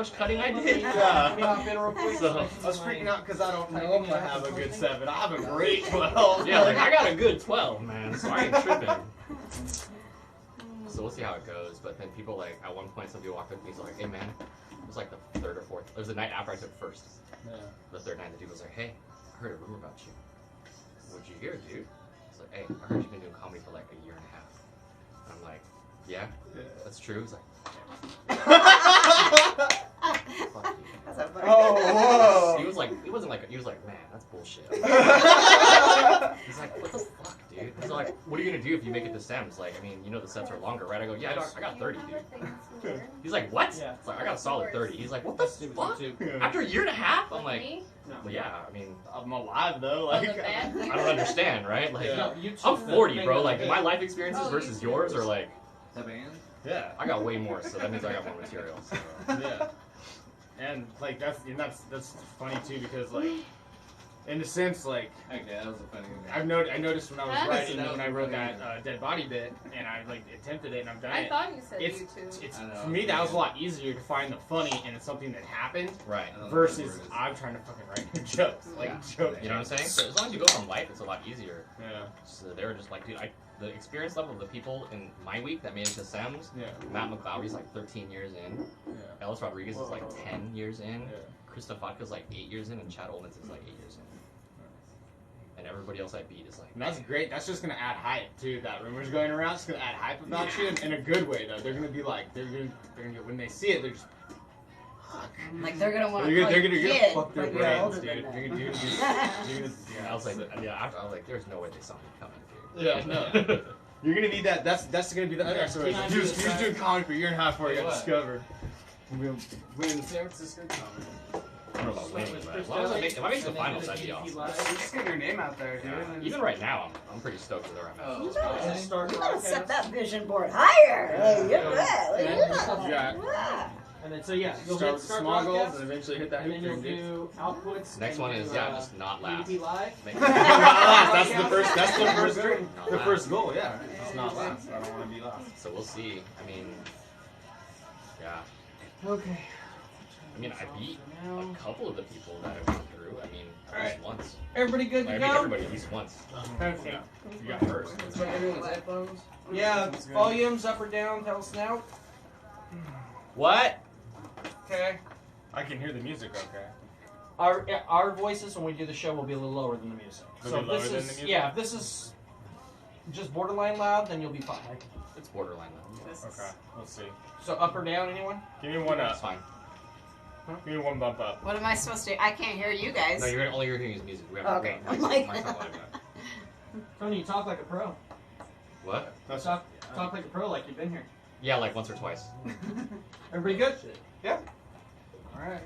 much cutting I did. Yeah. Hop in real quick. So, I was freaking out because I don't know if I have a good 7. I have a great 12. Yeah, like I got a good 12, man, so I ain't tripping. So we'll see how it goes. But then people like, at one point, some people walked up to me, so like, hey man, it was like the 3rd or 4th. It was the night after I took first. Yeah. The 3rd night, the dude was like, hey, I heard a rumor about you. What'd you hear, dude? It's like, hey, I heard you've been doing comedy for like a year and a half. And I'm like, yeah, that's true. He's like, fuck you. That's a funny. Oh, whoa. He was like, man, that's bullshit. He's like, what the fuck, dude? He's like, what are you gonna do if you make it to SEMS? Like, I mean, you know the sets are longer, right? I go, yeah, I got 30, dude. He's like, what? Yeah. It's like, I got a solid 30. He's like, what the fuck? After a year and a half? I'm like, well, yeah, I mean, I'm alive though. Like, I don't understand, right? Like, Yeah. I'm 40, bro. Like, my life experiences versus yours are like, The band? yeah. I got way more, so that means I got more material. So. Yeah. And like that's funny too because like in a sense like Okay, that was a funny one. I noticed when I was writing when I wrote that dead body bit and I like attempted it and I've done I it. thought you said It's YouTube. it's I know. for me that was a lot easier to find the funny and it's something that happened Right. versus I'm trying to fucking write jokes like jokes. You know what I'm saying? So as long as you go from life, it's a lot easier. Yeah. So they were just like, dude, the experience level of the people in my week that made it to SEMS, Yeah. Matt McLeody's like 13 years in, Yeah. Ellis Rodriguez is like 10 years in, Yeah. Krista Vodka's like 8 years in, and Chad Olmans is like 8 years in. And everybody else I beat is like... And that's great. That's just gonna add hype too. That rumor's going around. It's gonna add hype about you in a good way though. They're gonna be like, they're gonna when they see it, they're just. Like they're gonna want to. They're gonna kid, fuck their but you're brains, older dude. than that. You're gonna do. I was like, after I was like, there's no way they saw me coming, dude. Yeah, no. You're gonna need that. That's gonna be the other story. He was doing comedy for a year and a half before he got discovered. Winning the San Francisco comedy. I don't know about winning, but as long as if I make the finals, that'd be awesome. Just get your name out there, dude. Yeah. Even right now, I'm pretty stoked with where I'm at. Start You gotta set that vision board higher. Like, you're right. Like, Yeah. yeah. And then, so yeah, you'll Start hit with start small goals broadcast, and eventually hit that and then hoop you'll dream, dude. do outputs. Next and one is, your, just not laugh. DDP live. Make- That's the first. That's the first. Not The laugh. first goal. Yeah. It's not last. I don't want to be last. So we'll see. I mean, yeah. Okay. I mean, I beat a couple of the people that I went through. I mean, at least once. Everybody good Like, to I beat go? everybody at least once. Okay. You got first. Yeah, volumes up or down, tell us now. What? Okay. I can hear the music. Okay. Our voices when we do the show will be a little lower than the music. They'll So be if lower this than is the music? yeah, if this is just borderline loud, then you'll be fine. It's borderline though. Okay. Let's see. So up or down, anyone? Give me one That's up. fine. Give me one bump up. What am I supposed to? I can't hear you guys. No, all you're hearing is music. We have Okay. we have I'm like- mics not live yet. Tony, you talk like a pro. What? That's Talk like a pro, like you've been here. Yeah, like once or twice. Everybody good? Yeah. All right.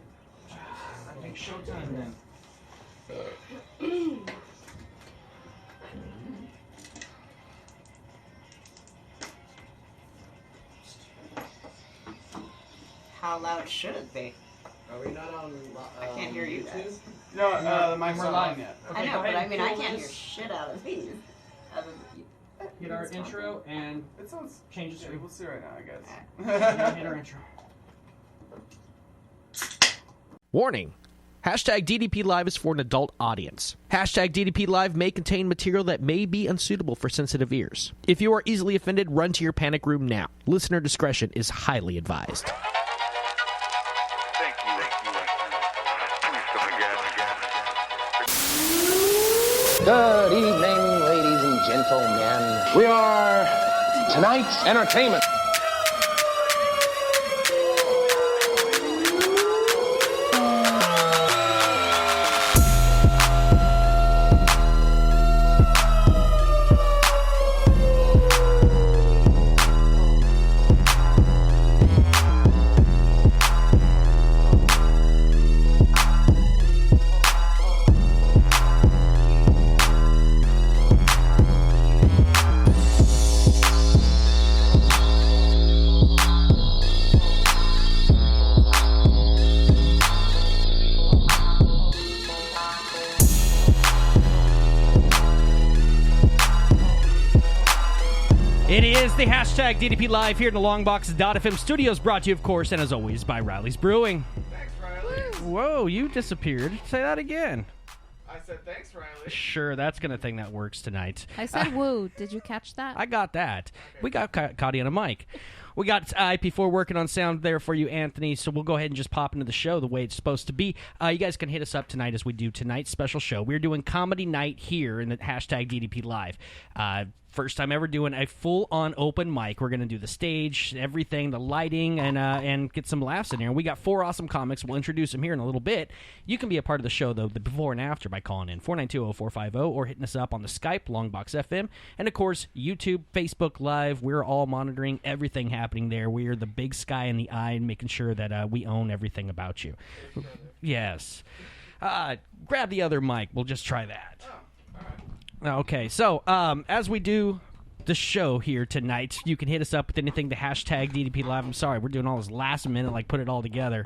I think showtime then. How loud should it be? Are we not on? I can't hear you guys. no. The mic's We're not live on yet. Okay, I go know, ahead but I and mean, I kill can't this. hear shit out of these. Hit our intro and It sounds. change the screen. We'll see right now, I guess. Yeah, hit our intro. Warning. Hashtag DDP Live is for an adult audience. Hashtag DDP Live may contain material that may be unsuitable for sensitive ears. If you are easily offended, run to your panic room now. Listener discretion is highly advised. Thank you. Please come again. Good evening, ladies and gentlemen. We are tonight's entertainment. the hashtag DDP Live here in the Longbox.FM studios, brought to you, of course, and as always, by Riley's Brewing. Thanks, Riley. Whoa, you disappeared. Say that again. I said thanks, Riley. Sure, that's going to think that works tonight. I said woo. Did you catch that? I got that. We got Cody on a mic. We got IP4 working on sound there for you, Anthony, so we'll go ahead and just pop into the show the way it's supposed to be. You guys can hit us up tonight as we do tonight's special show. We're doing comedy night here in the hashtag DDP Live. First time ever doing a full-on open mic. We're going to do the stage, everything, the lighting, and get some laughs in here. And we got 4 awesome comics. We'll introduce them here in a little bit. You can be a part of the show, though, the before and after by calling in 492-0450 or hitting us up on the Skype, Longbox.FM. And, of course, YouTube, Facebook Live. We're all monitoring everything happening there. We are the big sky in the eye and making sure that we own everything about you. Yes. Grab the other mic. We'll just try that. Okay, so as we do the show here tonight, you can hit us up with anything, the hashtag DDP Live. I'm sorry, we're doing all this last minute, like put it all together.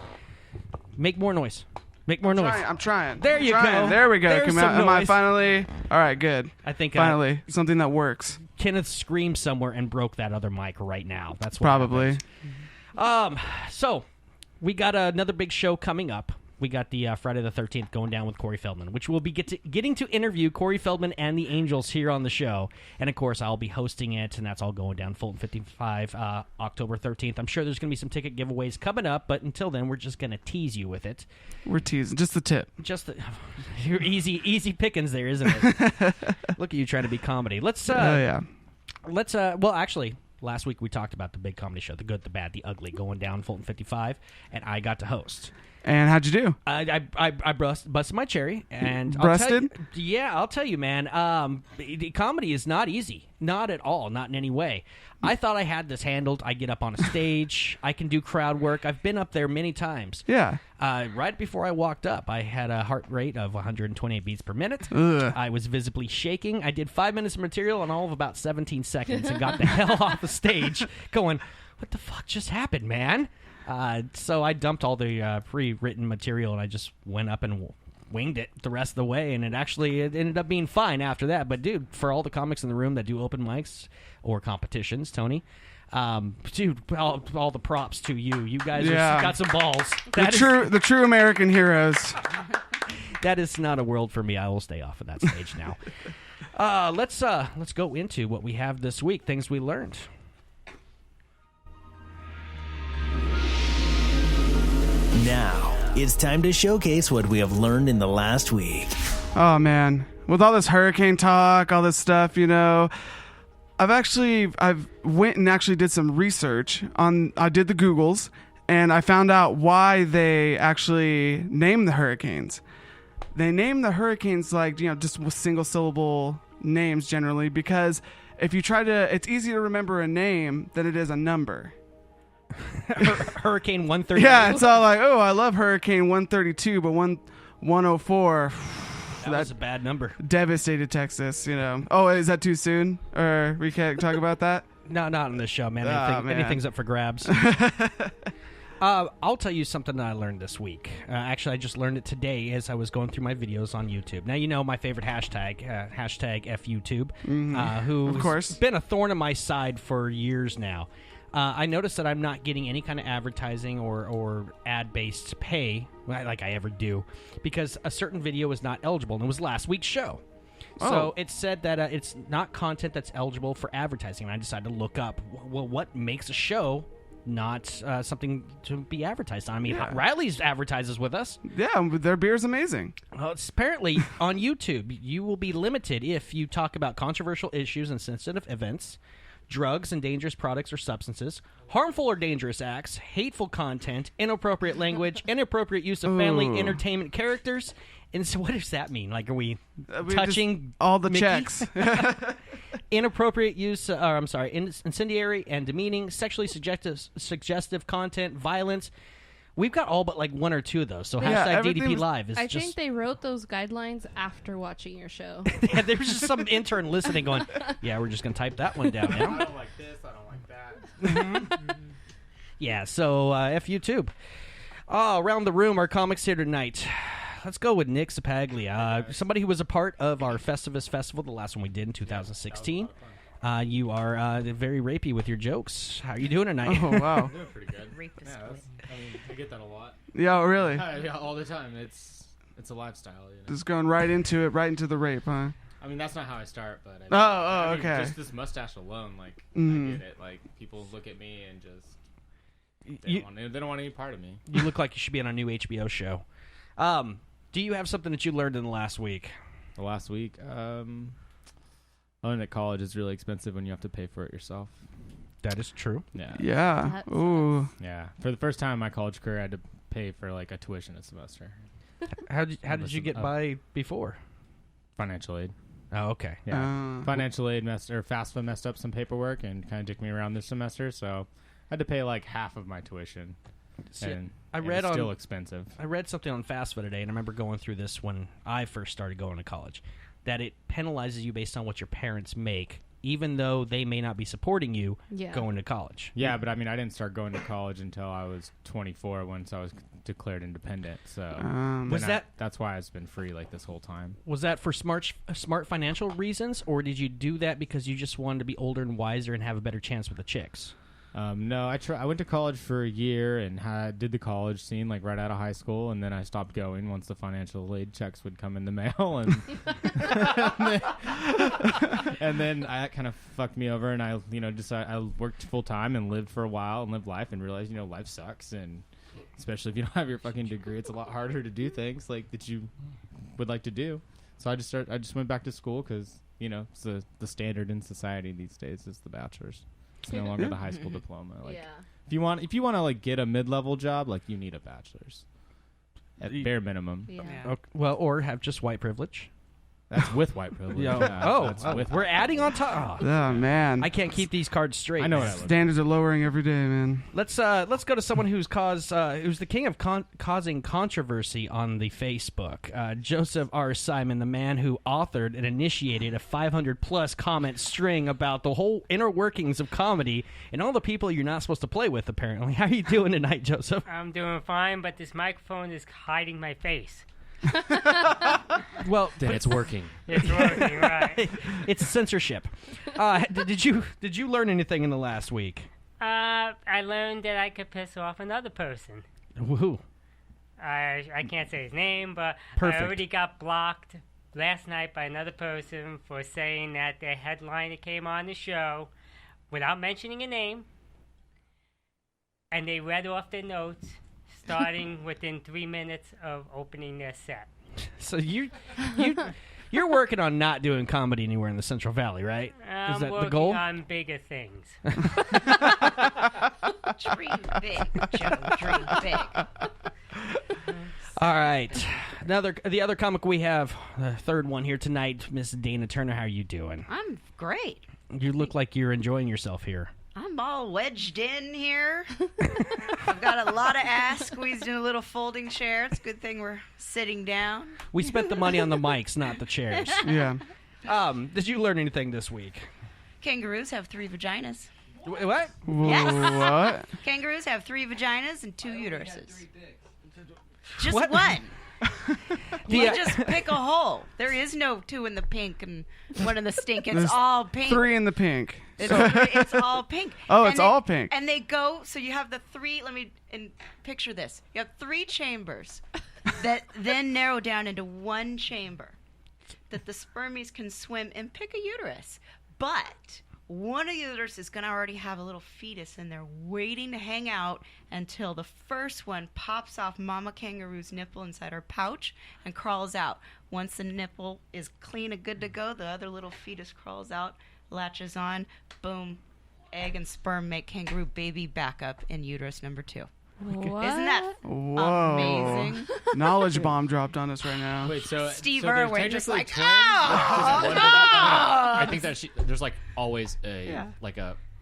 Make more noise. Make more noise. I'm trying. There you go. There we go. There's some Am I noise. finally? All right, good. I think Finally, something that works. Kenneth screamed somewhere and broke that other mic right now. That's what Probably. happened. So we got another big show coming up. We got the Friday the 13th going down with Corey Feldman, which we'll be getting to interview Corey Feldman and the Angels here on the show. And, of course, I'll be hosting it, and that's all going down Fulton 55, October 13th. I'm sure there's going to be some ticket giveaways coming up, but until then, we're just going to tease you with it. We're teasing. Just the tip. You're easy pickings there, isn't it? Look at you trying to be comedy. Let's well, actually, last week we talked about the big comedy show, The Good, the Bad, the Ugly, going down Fulton 55, and I got to host. And how'd you do? I busted my cherry, and Busted? I'll tell you, man. The comedy is not easy, not at all, not in any way. I thought I had this handled. I get up on a stage, I can do crowd work. I've been up there many times. Yeah. Right before I walked up, I had a heart rate of 128 beats per minute. Ugh. I was visibly shaking. I did 5 minutes of material in all of about 17 seconds and got the hell off the stage, going, "What the fuck just happened, man?" So I dumped all the pre-written material, and I just went up and winged it the rest of the way, and it ended up being fine after that. But, dude, for all the comics in the room that do open mics or competitions, Tony, dude, all the props to you. You guys got some balls. The true American heroes. That is not a world for me. I will stay off of that stage now. Let's go into what we have this week, things we learned. Now, it's time to showcase what we have learned in the last week. Oh, man. With all this hurricane talk, all this stuff, I've went and actually did some research I did the Googles, and I found out why they actually named the hurricanes. They name the hurricanes just with single syllable names generally, because if you it's easier to remember a name than it is a number. Hurricane 132. Yeah, it's all like, oh, I love Hurricane 132, but 104. That was a bad number. Devastated Texas, Oh, is that too soon? Or we can't talk about that? No, not on this show, man. Anything's up for grabs. I'll tell you something that I learned this week. Actually, I just learned it today as I was going through my videos on YouTube. Now, my favorite hashtag, hashtag FUtube, who's of course been a thorn in my side for years now. I noticed that I'm not getting any kind of advertising or ad-based pay like I ever do because a certain video is not eligible, and it was last week's show. Oh. So it said that it's not content that's eligible for advertising, and I decided to look up, well, what makes a show not something to be advertised on? I mean, Riley's advertises with us. Yeah, their beer's amazing. Well, it's apparently on YouTube, you will be limited if you talk about controversial issues and sensitive events, drugs and dangerous products or substances, harmful or dangerous acts, hateful content, inappropriate language, inappropriate use of family entertainment characters. And so what does that mean? Like, are we touching all the Mickey? checks? Inappropriate use, incendiary and demeaning, sexually suggestive content, violence. We've got all but like one or two of those. So hashtag DDP Live is I think they wrote those guidelines after watching your show. Yeah, there was just some intern listening going, yeah, we're just going to type that one down now. I don't like this, I don't like that. Yeah, so FUtube. Around the room, our comics here tonight. Let's go with Nick Ceppaglia, somebody who was a part of our Festivus Festival, the last one we did in 2016. You are very rapey with your jokes. How are you doing tonight? Oh, wow. I'm doing pretty good. Rapist boy. I get that a lot. Yeah, really? Yeah, all the time. It's a lifestyle. You know? Just going right into it, right into the rape, huh? I mean, that's not how I start, but I mean, okay. Just this mustache alone, like I get it. Like people look at me and just they don't want any part of me. You look like you should be on a new HBO show. Do you have something that you learned in the last week? The last week, I learned that college is really expensive when you have to pay for it yourself. That is true. Yeah. Yeah. Ooh. Yeah. For the first time in my college career, I had to pay for like a tuition a semester. How did you get by before? Financial aid. Oh, okay. Yeah. Financial aid FAFSA messed up some paperwork and kind of dicked me around this semester, so I had to pay like half of my tuition. And it's still expensive. I read something on FAFSA today, and I remember going through this when I first started going to college, that it penalizes you based on what your parents make, even though they may not be supporting you going to college. Yeah, but I mean, I didn't start going to college until I was 24 once I was declared independent. So that's why it's been free like this whole time. Was that for smart financial reasons, or did you do that because you just wanted to be older and wiser and have a better chance with the chicks? No, I went to college for a year and did the college scene like right out of high school, and then I stopped going once the financial aid checks would come in the mail, and then that kind of fucked me over, and I decided I worked full time and lived for a while and lived life and realized life sucks, and especially if you don't have your fucking degree, it's a lot harder to do things like that you would like to do. So I just went back to school because it's the standard in society these days is the bachelor's. It's no longer the high school diploma. Like, if you want to like get a mid-level job, like you need a bachelor's at bare minimum. Yeah. Okay. Well, or have just white privilege. That's with white privilege. We're adding on top. Oh man, I can't keep these cards straight. I know. Standards are lowering every day, man. Let's go to someone who's the king of causing controversy on the Facebook. Joseph R. Simon, the man who authored and initiated a 500+ comment string about the whole inner workings of comedy and all the people you're not supposed to play with. Apparently, how are you doing tonight, Joseph? I'm doing fine, but this microphone is hiding my face. Well, then it's working. It's working, right? It's censorship. Did you learn anything in the last week? I learned that I could piss off another person. Woohoo! I can't say his name, but Perfect. I already got blocked last night by another person for saying that their headliner came on the show without mentioning a name, and they read off their notes starting within 3 minutes of opening their set. So you're working on not doing comedy anywhere in the Central Valley, right? Is that the goal? I'm working on bigger things. Dream big, Joe. Dream big. All right. The other comic we have, the third one here tonight, Miss Dana Turner. How are you doing? I'm great. You look like you're enjoying yourself here. I'm all wedged in here. I've got a lot of ass squeezed in a little folding chair. It's a good thing we're sitting down. We spent the money on the mics, not the chairs. Yeah. Did you learn anything this week? Kangaroos have 3 vaginas. What? Yes. What? Kangaroos have 3 vaginas and 2 uteruses. Just What? one. You just pick a hole. There is no 2 in the pink and 1 in the stink. It's There's all pink. 3 in the pink. It's all pink. Oh, And it's all pink. And they go, so you have the 3, picture this. You have 3 chambers that then narrow down into 1 chamber that the spermies can swim and pick a uterus. But one of the uterus is going to already have a little fetus in there waiting to hang out until the first one pops off mama kangaroo's nipple inside her pouch and crawls out. Once the nipple is clean and good to go, the other little fetus crawls out, latches on, boom, egg and sperm make kangaroo baby back up in uterus number 2. What? Isn't that Whoa. amazing? Knowledge bomb dropped on us right now. Wait, so Steve there's Irwin just technically like, twins? oh, I think that there's like always a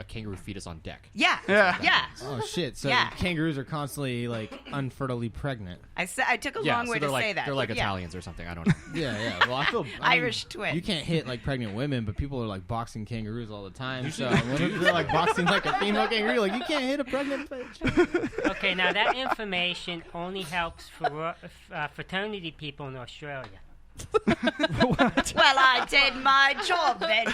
kangaroo fetus on deck. Yeah. Yeah. Oh shit! So Yeah. kangaroos are constantly like unfertilely pregnant. I took a Yeah, long so way they're to like, say that. They're like but Italians or something. I don't know. Yeah. Well, I mean, Irish twins. You can't hit like pregnant women, but people are like boxing kangaroos all the time. So when they're like boxing like a female kangaroo, like you can't hit a pregnant bitch. Okay, now that information only helps for fraternity people in Australia. What? Well, I did my job then.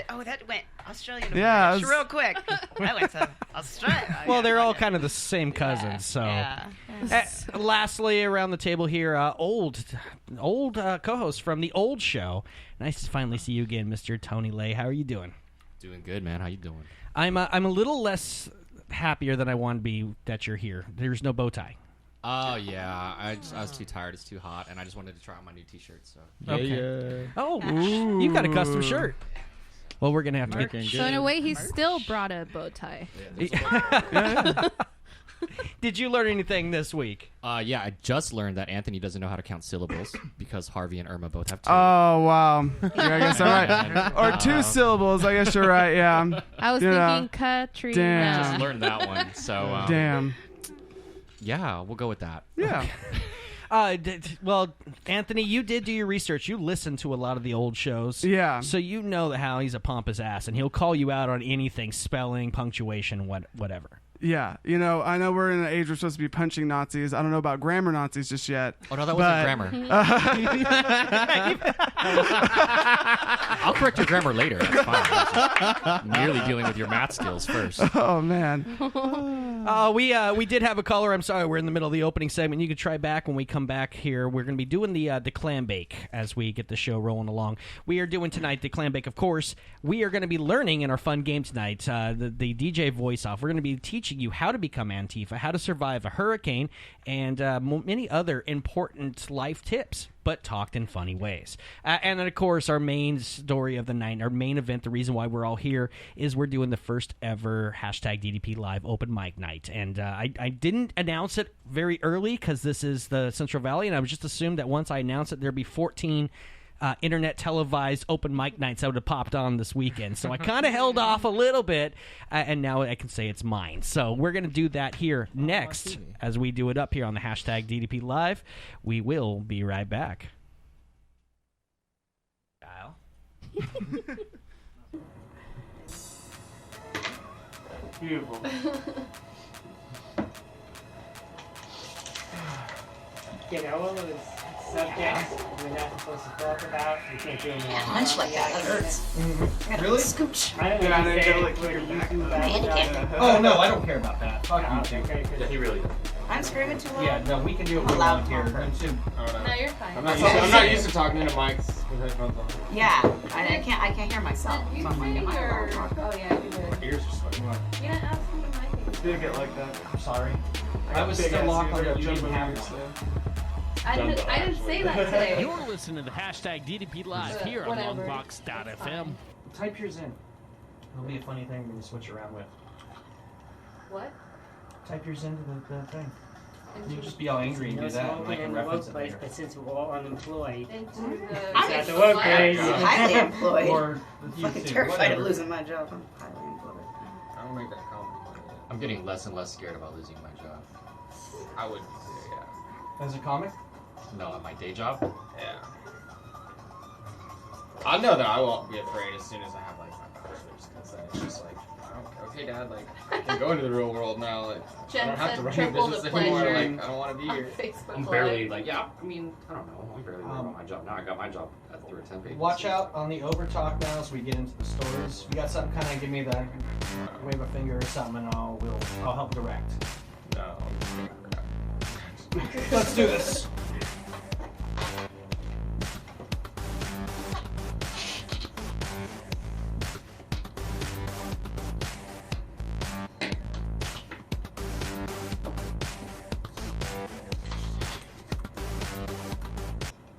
Oh, that went Australian Yeah, British it was- real quick. That went to Australia. Well, they're all kind of the same cousins, so. Yeah. Lastly, around the table here, old co-host from the old show. Nice to finally see you again, Mr. Tony Lay. How are you doing? Doing good, man. How you doing? I'm a little less happier than I want to be that you're here. There's no bow tie. Oh yeah, I was too tired. It's too hot, and I just wanted to try on my new T-shirt. So Okay. Oh, you've got a custom shirt. Well, we're gonna have to get. So in a way, he still brought a bow tie. Did you learn anything this week? Yeah, I just learned that Anthony doesn't know how to count syllables because Harvey and Irma both have 2. Oh, wow. Yeah, I guess I'm right. Or 2 syllables. I guess you're right, yeah. I was thinking Katrina. Damn. Just learned that one. So Damn. Yeah, we'll go with that. Yeah. Well, Anthony, you did do your research. You listened to a lot of the old shows. Yeah. So you know that how he's a pompous ass, and he'll call you out on anything, spelling, punctuation, whatever. Yeah, I know we're in an age we're supposed to be punching Nazis. I don't know about grammar Nazis just yet. Oh, no, that wasn't grammar. I'll correct your grammar later. That's fine. I'm merely dealing with your math skills first. Oh, man. We did have a caller. I'm sorry, we're in the middle of the opening segment. You could try back when we come back here. We're going to be doing the Clambake as we get the show rolling along. We are doing tonight the Clambake, of course. We are going to be learning in our fun game tonight, the DJ voice-off. We're going to be teaching you how to become Antifa, how to survive a hurricane, and many other important life tips, but talked in funny ways. And then, of course, our main story of the night, our main event, the reason why we're all here, is we're doing the first ever #DDP Live open mic night. And I didn't announce it very early because this is the Central Valley, and I was just assumed that once I announced it, there'd be 14 internet televised open mic nights that would have popped on this weekend. So I kind of held off a little bit, and now I can say it's mine. So we're going to do that here next as we do it up here on the #DDP Live. We will be right back. Kyle? Beautiful. You know all those subjects we're not supposed to talk about? We can't do them all. Lunch like that hurts. Really? Scooch. I don't know Yeah, if they you go say like it for your back. YouTube Handicap. Oh, no, I don't care about that. Fuck you, too. Okay, Yeah, he really does. I'm screaming too loud. Yeah, no, we can do it I'm a loud here. talker. No, you're fine. I'm not used to talking into mics with headphones on. Yeah, I can't hear myself. You So I'm like, am I a loud talker? Oh yeah, you did. My ears are sweating. You didn't ask me my name. Big it like that. I'm sorry. I was still locked on that the you didn't jumbo have ears, one. I didn't say that today. You're listening to the #DDP Live here on Whatever. Longbox.FM. Type yours in. It'll be a funny thing when you switch around with. What? Type yours into the thing. You just be all angry and do that, and I can reference it workplace, later. but since we're all unemployed, Into the. I'm at the workplace. highly employed. Or you Fucking too, terrified whatever. of losing my job. I'm highly employed. I don't make that comment. I'm getting less and less scared about losing my job. I would say, yeah. As a comic? No, at my day job. Yeah. I know that I won't be afraid as soon as I have like my bachelor's, because then it's just like, okay, Dad, like I can go into the real world now. Like I Jen don't have to said run a triple business the anymore. pleasure Like I don't want to be on here. Facebook I'm Live. barely like, yeah. I mean, I don't know. I'm barely worried about my job now. I got my job through a temp agency. Watch out on the overtalk now as we get into the stories. You got something, kind of give me the wave a finger or something, and I'll help direct. No. Let's do this.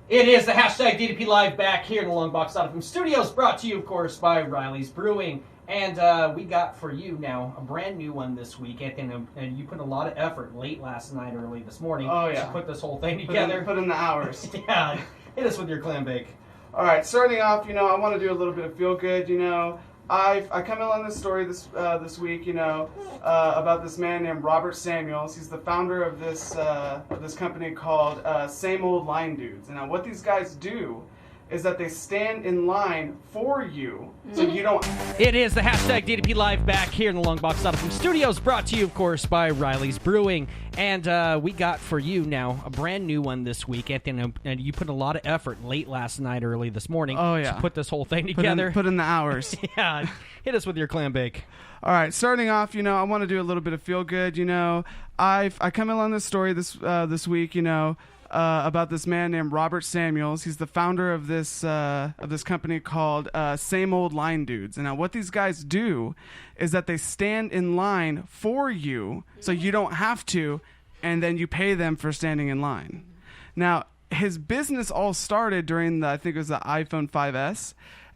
It is the #DDP Live back here in the Longbox.FM studios, brought to you, of course, by Riley's Brewing. And we got for you now a brand new one this week, Anthony, and you put a lot of effort late last night, early this morning to put this whole thing together. Put in the hours. Yeah, hit us with your Clambake. All right, starting off, I want to do a little bit of feel good. I come in on this story this week, about this man named Robert Samuels. He's the founder of this company called Same Old Line Dudes. And what these guys do is that they stand in line for you, so you don't. It is the hashtag DDP Live back here in the Longbox.FM studios, brought to you, of course, by Riley's Brewing. And we got for you now a brand new one this week, Anthony. And you put a lot of effort late last night, early this morning to put this whole thing together. Put in the hours. Yeah. Hit us with your Clambake. All right, starting off, I want to do a little bit of feel good. I come along this story this week, about this man named Robert Samuels. He's the founder of this company called Same Old Line Dudes. And now what these guys do is that they stand in line for you, so you don't have to, and then you pay them for standing in line. Now, his business all started during I think it was the iPhone 5S.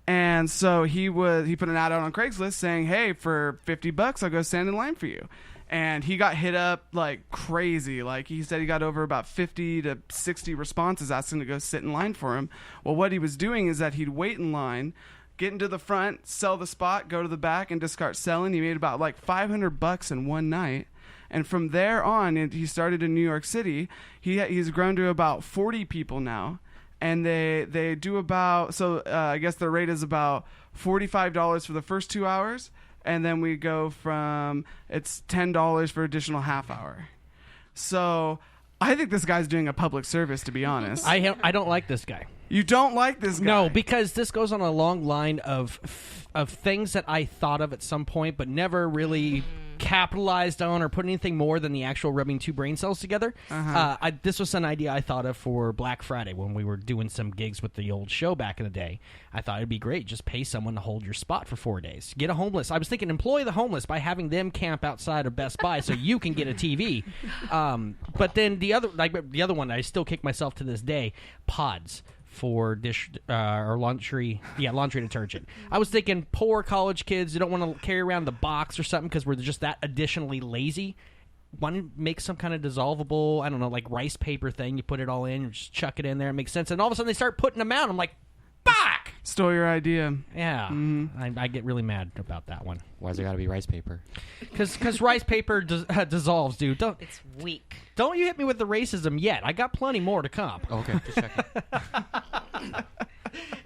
And so he put an ad out on Craigslist saying, hey, for $50, I'll go stand in line for you. And he got hit up like crazy. Like he said he got over about 50 to 60 responses asking to go sit in line for him. Well, what he was doing is that he'd wait in line, get into the front, sell the spot, go to the back, and just start selling. He made about like $500 in one night. And from there on, he started in New York City. He's grown to about 40 people now. And they do about, I guess their rate is about $45 for the first 2 hours. And then we go from, it's $10 for additional half hour. So I think this guy's doing a public service, to be honest. I don't like this guy. You don't like this guy? No, because this goes on a long line of things that I thought of at some point, but never really capitalized on or put anything more than the actual rubbing two brain cells together. This was an idea I thought of for Black Friday when we were doing some gigs with the old show back in the day. I thought it'd be great. Just pay someone to hold your spot for 4 days. Get a homeless. I was thinking employ the homeless by having them camp outside of Best Buy so you can get a TV. But then the other one, I still kick myself to this day, pods for dish or laundry detergent. I was thinking poor college kids who don't want to carry around the box or something because we're just that additionally lazy. Want to make some kind of dissolvable, I don't know, like rice paper thing. You put it all in, you just chuck it in there. It makes sense. And all of a sudden they start putting them out. I'm like, fuck! Stole your idea. Yeah. I get really mad about that one. Why's there got to be rice paper? Because rice paper dissolves, dude. It's weak. Don't you hit me with the racism yet. I got plenty more to come. Okay, just checking.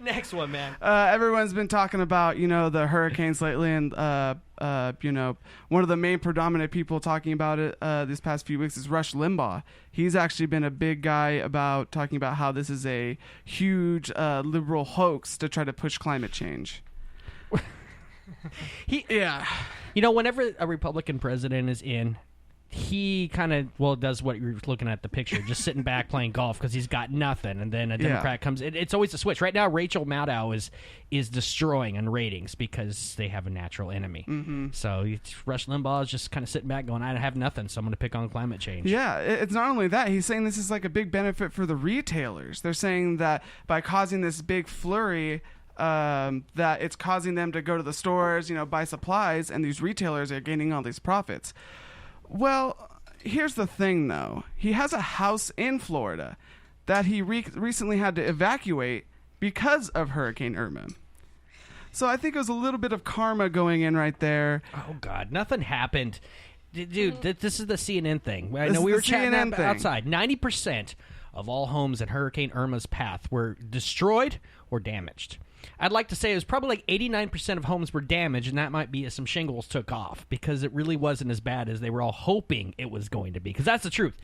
Next one, man. Everyone's been talking about, the hurricanes lately, and, one of the main predominant people talking about it this past few weeks is Rush Limbaugh. He's actually been a big guy about talking about how this is a huge liberal hoax to try to push climate change. Whenever a Republican president is in, he kind of, does what you're looking at the picture, just sitting back playing golf because he's got nothing. And then a Democrat comes in. It's always a switch. Right now, Rachel Maddow is destroying on ratings because they have a natural enemy. Mm-hmm. So Rush Limbaugh is just kind of sitting back going, I have nothing, so I'm going to pick on climate change. Yeah, it's not only that. He's saying this is like a big benefit for the retailers. They're saying that by causing this big flurry, that it's causing them to go to the stores, buy supplies, and these retailers are gaining all these profits. Well, here's the thing, though. He has a house in Florida that he recently had to evacuate because of Hurricane Irma. So I think it was a little bit of karma going in right there. Oh, God. Nothing happened. Dude, this is the CNN thing. I know we were chatting outside. 90% of all homes in Hurricane Irma's path were destroyed or damaged. I'd like to say it was probably like 89% of homes were damaged, and that might be as some shingles took off because it really wasn't as bad as they were all hoping it was going to be. Because that's the truth.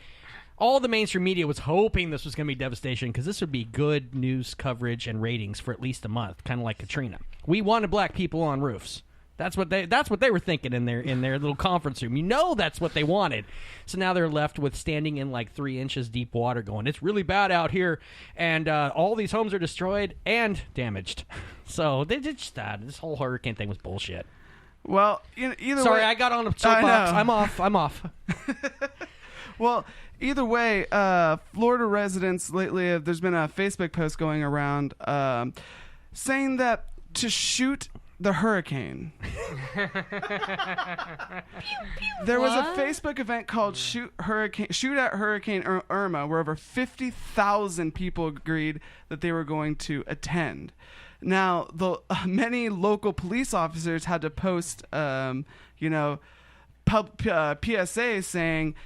All the mainstream media was hoping this was going to be devastation because this would be good news coverage and ratings for at least a month, kind of like Katrina. We wanted black people on roofs. That's what they were thinking in their little conference room. That's what they wanted. So now they're left with standing in like 3 inches deep water going, it's really bad out here, and all these homes are destroyed and damaged. So they did just that. This whole hurricane thing was bullshit. Well, either Sorry, way, I got on a soapbox. I'm off. Well, either way, Florida residents lately, there's been a Facebook post going around saying that to shoot the hurricane. There was a Facebook event called Shoot at Hurricane Irma, where over 50,000 people agreed that they were going to attend. Now, many local police officers had to post, PSA saying,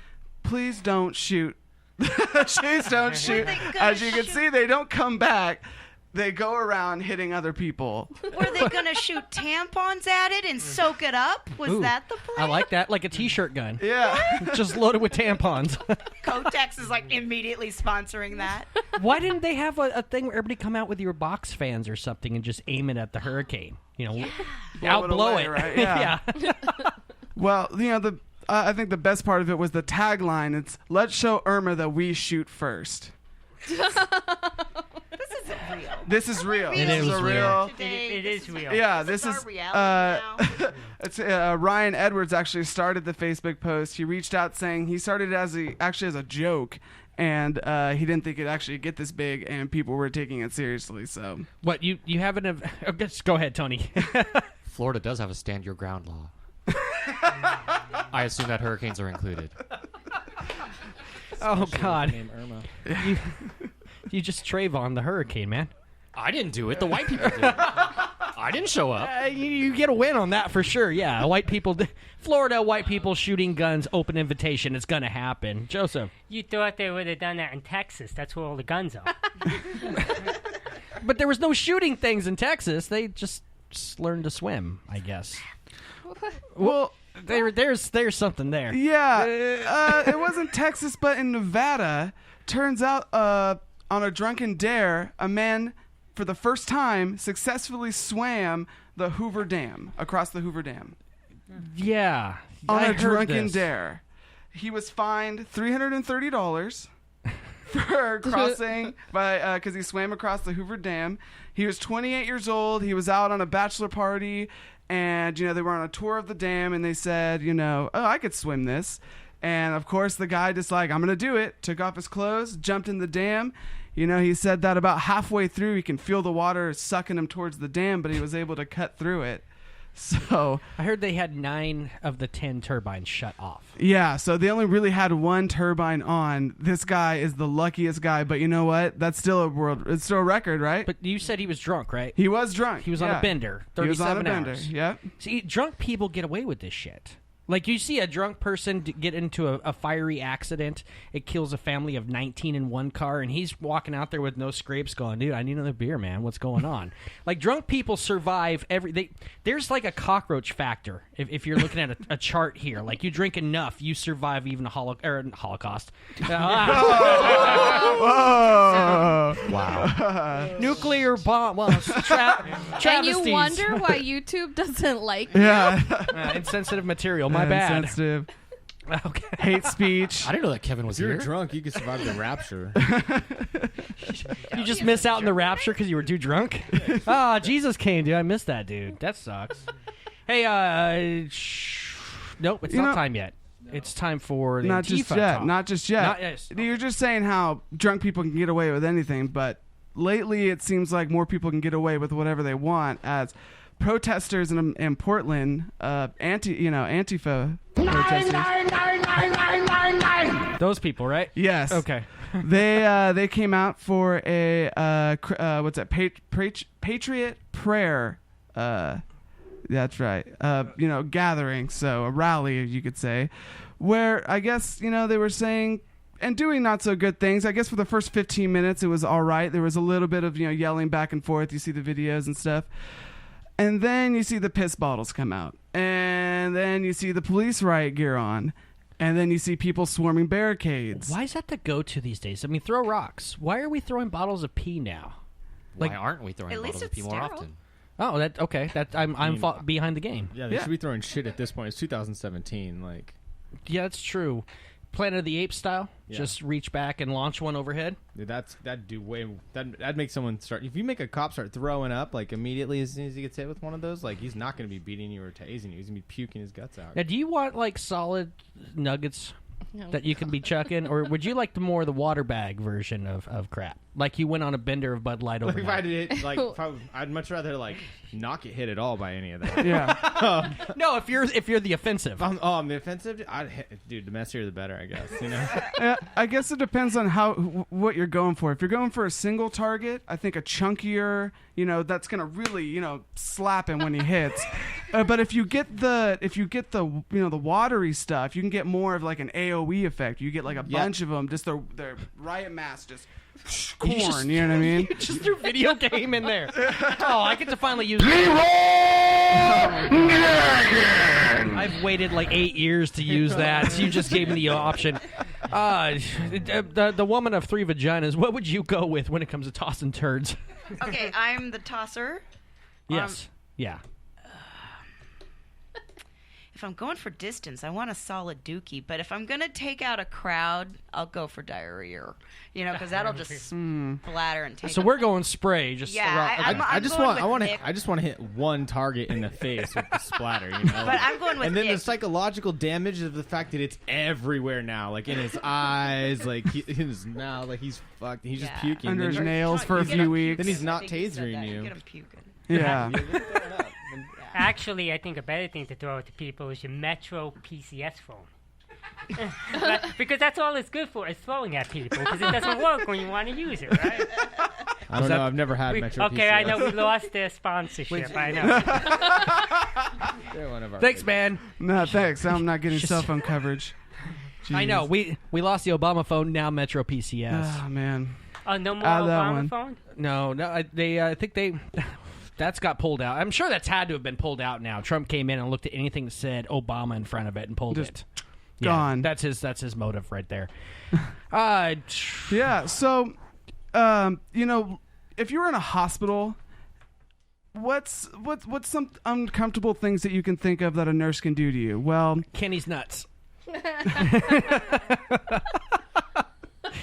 "Please don't shoot. Please don't shoot." As you can see, they don't come back. they go around hitting other people. Were they going to shoot tampons at it and soak it up? Was Ooh, that the plan? I like that, like a T-shirt gun. Yeah. Just loaded with tampons. Kotex is like immediately sponsoring that. Why didn't they have a thing where everybody come out with your box fans or something and just aim it at the hurricane? You know, outblow away, it. right? Yeah. Well, you know, I think the best part of it was the tagline. It's "Let's show Irma that we shoot first." This is real. It This is a real. It is real. Yeah, This this is is. our reality now. It's Ryan Edwards actually started the Facebook post. He reached out saying he started as a joke, and he didn't think it'd actually get this big, and people were taking it seriously. So What you haven't? Go ahead, Tony. Florida does have a stand your ground law. I assume that hurricanes are included. Oh God! Name Irma. You just Trayvon the hurricane, man. I didn't do it. The white people did. I didn't show up. You get a win on that for sure. Yeah, Florida white people shooting guns, open invitation. It's gonna happen. Joseph. You thought they would have done that in Texas. That's where all the guns are. But there was no shooting things in Texas. They just learned to swim, I guess. well, there's something there. yeah, it wasn't Texas, but in Nevada. Turns out, on a drunken dare, a man, for the first time, successfully swam the Hoover Dam, across the Hoover Dam. Yeah. On I a heard drunken this. dare. He was fined $330 for crossing because he swam across the Hoover Dam. He was 28 years old. He was out on a bachelor party, and they were on a tour of the dam, and they said, oh, I could swim this. And of course, the guy just like, I'm gonna do it. Took off his clothes, jumped in the dam. He said that about halfway through, he can feel the water sucking him towards the dam, but he was able to cut through it. So I heard they had 9 of the 10 turbines shut off. yeah, so they only really had one turbine on. This guy is the luckiest guy, but you know what? That's still it's still a record, right? But you said he was drunk, right? He was drunk. He was on a bender. 37 he was on a bender. hours. Yep. See, drunk people get away with this shit. Like, you see a drunk person get into a fiery accident. It kills a family of 19 in one car, and he's walking out there with no scrapes going, dude, I need another beer, man. What's going on? Like, drunk people survive there's like a cockroach factor if you're looking at a chart here. Like, you drink enough, you survive even a Holocaust. Whoa. Wow. Nuclear bomb. Well, And you travesties. wonder why YouTube doesn't like Yeah. Insensitive material. My bad. Insensitive. Okay. Hate speech. I didn't know that Kevin was If you're here. drunk, you can survive the rapture. You just miss out on the rapture because you were too drunk? Jesus came, dude. I missed that, dude. That sucks. Hey, nope, it's not time yet. No. It's time for the Not Antifa just yet. talk. Not just yet. Not yet. You're just saying how drunk people can get away with anything, but lately it seems like more people can get away with whatever they want as protesters in Portland, Antifa protesters. Those people, right? Yes. Okay. They came out for a Patriot prayer. That's right. Gathering. So a rally, you could say, where I guess they were saying and doing not so good things. I guess for the first 15 minutes it was all right. There was a little bit of yelling back and forth. You see the videos and stuff. And then you see the piss bottles come out. And then you see the police riot gear on. And then you see people swarming barricades. Why is that the go-to these days? I mean, throw rocks. Why are we throwing bottles of pee now? Why aren't we throwing At least bottles of it's pee more sterile. often? Oh, that okay. That I'm behind the game. Yeah, they should be throwing shit at this point. It's 2017. Like, Yeah, that's true. Planet of the Apes style. Yeah. Just reach back and launch one overhead. dude, that'd make someone start. If you make a cop start throwing up like immediately as soon as he gets hit with one of those, like he's not going to be beating you or tasing you. He's going to be puking his guts out. Now, do you want like solid nuggets No. that you can be chucking, or would you like the water bag version of crap? Like you went on a bender of Bud Light Like if I overnight. did, like, I'd much rather like not get hit at all by any of that. Yeah. No, if you're the offensive. I'm the offensive. Dude, the messier the better, I guess. I guess it depends on what you're going for. If you're going for a single target, I think a chunkier, that's going to really, slap him when he hits. But if you get the the watery stuff, you can get more of like an AOE effect. You get like a bunch of them, just their riot mass, just corn. You know what I mean? Just threw video game in there. Oh, I get to finally use I've waited like 8 years to use that. So you just gave me the option. The woman of 3 vaginas, what would you go with when it comes to tossing turds? Okay, I'm the tosser. Yes. Yeah. If I'm going for distance, I want a solid dookie. But if I'm going to take out a crowd, I'll go for diarrhea. Because that'll just splatter and take. So we're going spray. Just I just want to hit one target in the face with the splatter. But I'm going with and then Nick. the psychological damage of the fact that it's everywhere now, like in his eyes, like in his mouth, like he's fucked. He's just puking under his nails for a few weeks. Then he's not tasering you. Get him puking. Yeah. Actually, I think a better thing to throw to people is your Metro PCS phone. Because that's all it's good for, is throwing at people. Because it doesn't work when you want to use it, right? I don't know. I've never had Metro PCS. Okay, I know we lost their sponsorship. I know. Thanks, man. No, thanks. I'm not getting cell phone coverage. Jeez. I know. We lost the Obama phone, now Metro PCS. Oh, man. Oh, no more Obama phone? No, I think they... That's got pulled out. I'm sure that's had to have been pulled out now. Trump came in and looked at anything that said Obama in front of it and pulled it. Gone. Yeah, that's his motive right there. Yeah. So, if you were in a hospital, what's some uncomfortable things that you can think of that a nurse can do to you? Well, Kenny's nuts.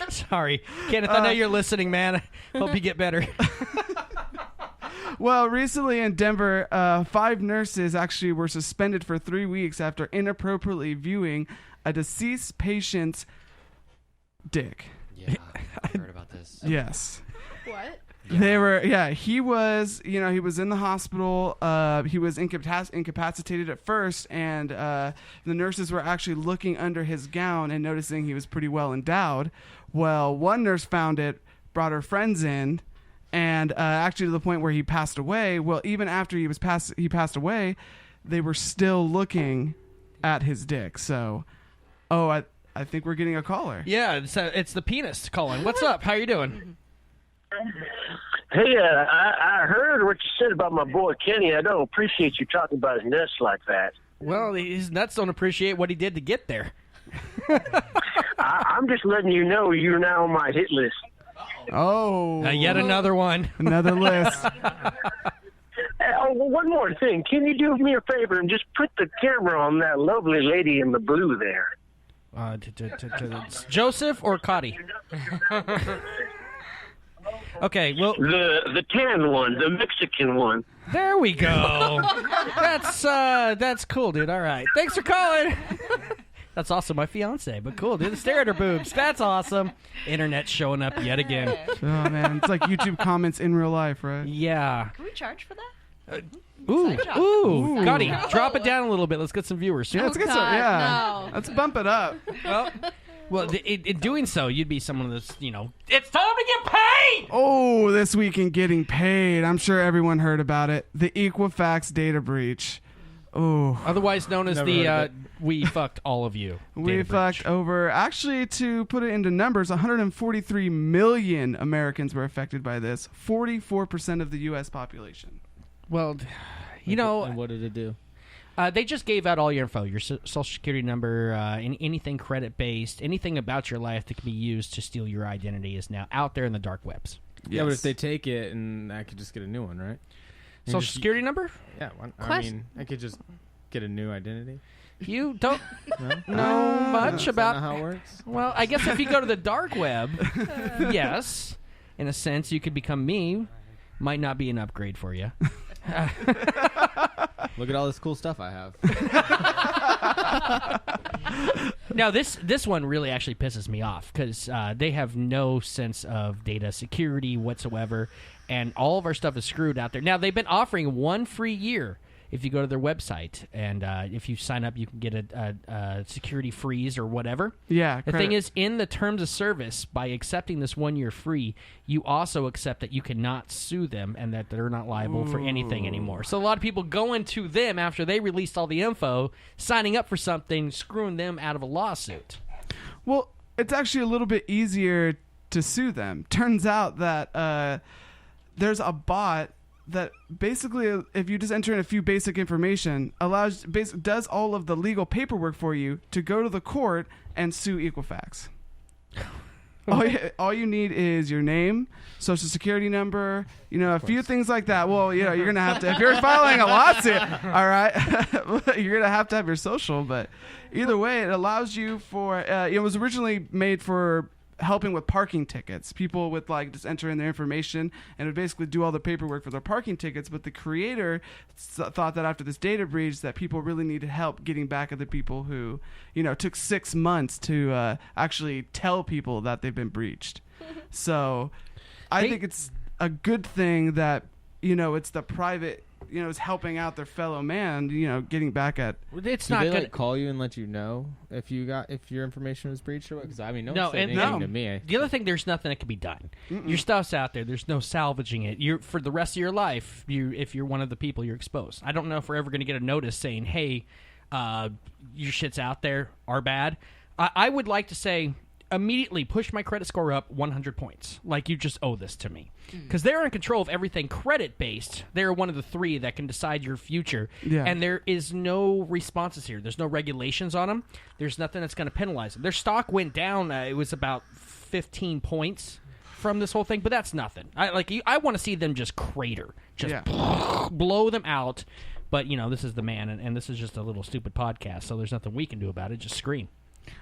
Sorry, Kenneth. I know you're listening, man. Hope you get better. Well, recently in Denver, 5 nurses actually were suspended for 3 weeks after inappropriately viewing a deceased patient's dick. Yeah, I heard about this. Yes. What? They were, he was in the hospital. He was incapacitated at first, and the nurses were actually looking under his gown and noticing he was pretty well endowed. Well, one nurse found it, brought her friends in, and actually to the point where he passed away. Well, even after he passed away, they were still looking at his dick. So, I think we're getting a caller. Yeah, it's the penis calling. What's up? How you doing? Hey, I heard what you said about my boy Kenny. I don't appreciate you talking about his nuts like that. Well, his nuts don't appreciate what he did to get there. I'm just letting you know you're now on my hit list. Oh. Yet another one. Another list. One more thing. Can you do me a favor and just put the camera on that lovely lady in the blue there? Joseph or Cotty? Okay, well... The tan one, the Mexican one. There we go. That's cool, dude. All right. Thanks for calling. That's also my fiance, but cool, dude. Stare at her boobs. That's awesome. Internet's showing up yet again. Oh, man. It's like YouTube comments in real life, right? Yeah. Can we charge for that? Ooh. Gotti, drop it down a little bit. Let's get some viewers. Yeah, let's get some. Yeah. Let's bump it up. Well, in doing so, you'd be someone that's, it's time to get paid! Oh, this week in getting paid. I'm sure everyone heard about it. The Equifax data breach. Oh. Otherwise known as the we fucked all of you. We fucked over, actually, to put it into numbers, 143 million Americans were affected by this. 44% of the U.S. population. Well, And what did it do? They just gave out all your info, your social security number, anything credit-based, anything about your life that can be used to steal your identity is now out there in the dark webs. Yeah, but if they take it, and I could just get a new one, right? Social security number? Yeah, I mean, I could just get a new identity. You don't know much about how it works? Well, I guess if you go to the dark web, yes, in a sense, you could become me. Might not be an upgrade for you. Look at all this cool stuff I have. Now, this one really actually pisses me off because they have no sense of data security whatsoever, and all of our stuff is screwed out there. Now, they've been offering 1 free year if you go to their website, and if you sign up, you can get a security freeze or whatever. Yeah. The thing is, in the terms of service, by accepting this 1 year free, you also accept that you cannot sue them and that they're not liable for anything anymore. So a lot of people going to them after they released all the info, signing up for something, screwing them out of a lawsuit. Well, it's actually a little bit easier to sue them. Turns out that there's a bot that basically, if you just enter in a few basic information, does all of the legal paperwork for you to go to the court and sue Equifax. All you need is your name, social security number, a few things like that. Well, you're going to have to, if you're filing a lawsuit, all right, you're going to have your social. But either way, it allows you for, it was originally made for helping with parking tickets. People would just enter in their information and it would basically do all the paperwork for their parking tickets. But the creator thought that after this data breach that people really needed help getting back at the people who, took 6 months to actually tell people that they've been breached. So I think it's a good thing that, it's the private, is helping out their fellow man, getting back at. It's Do not they going call you and let you know if your information was breached or what? Because no one said anything to me. The other thing, there's nothing that can be done. Your stuff's out there. There's no salvaging it. You're for the rest of your life. If you're one of the people, you're exposed. I don't know if we're ever going to get a notice saying, "Hey, your shit's out there. Are bad." I would like to say, immediately push my credit score up 100 points. Like, you just owe this to me. Because they're in control of everything credit-based. They're one of the three that can decide your future. Yeah. And there is no responses here. There's no regulations on them. There's nothing that's going to penalize them. Their stock went down. It was about 15 points from this whole thing, but that's nothing. I want to see them just crater. Just blow them out. But, this is the man, and this is just a little stupid podcast, so there's nothing we can do about it. Just scream.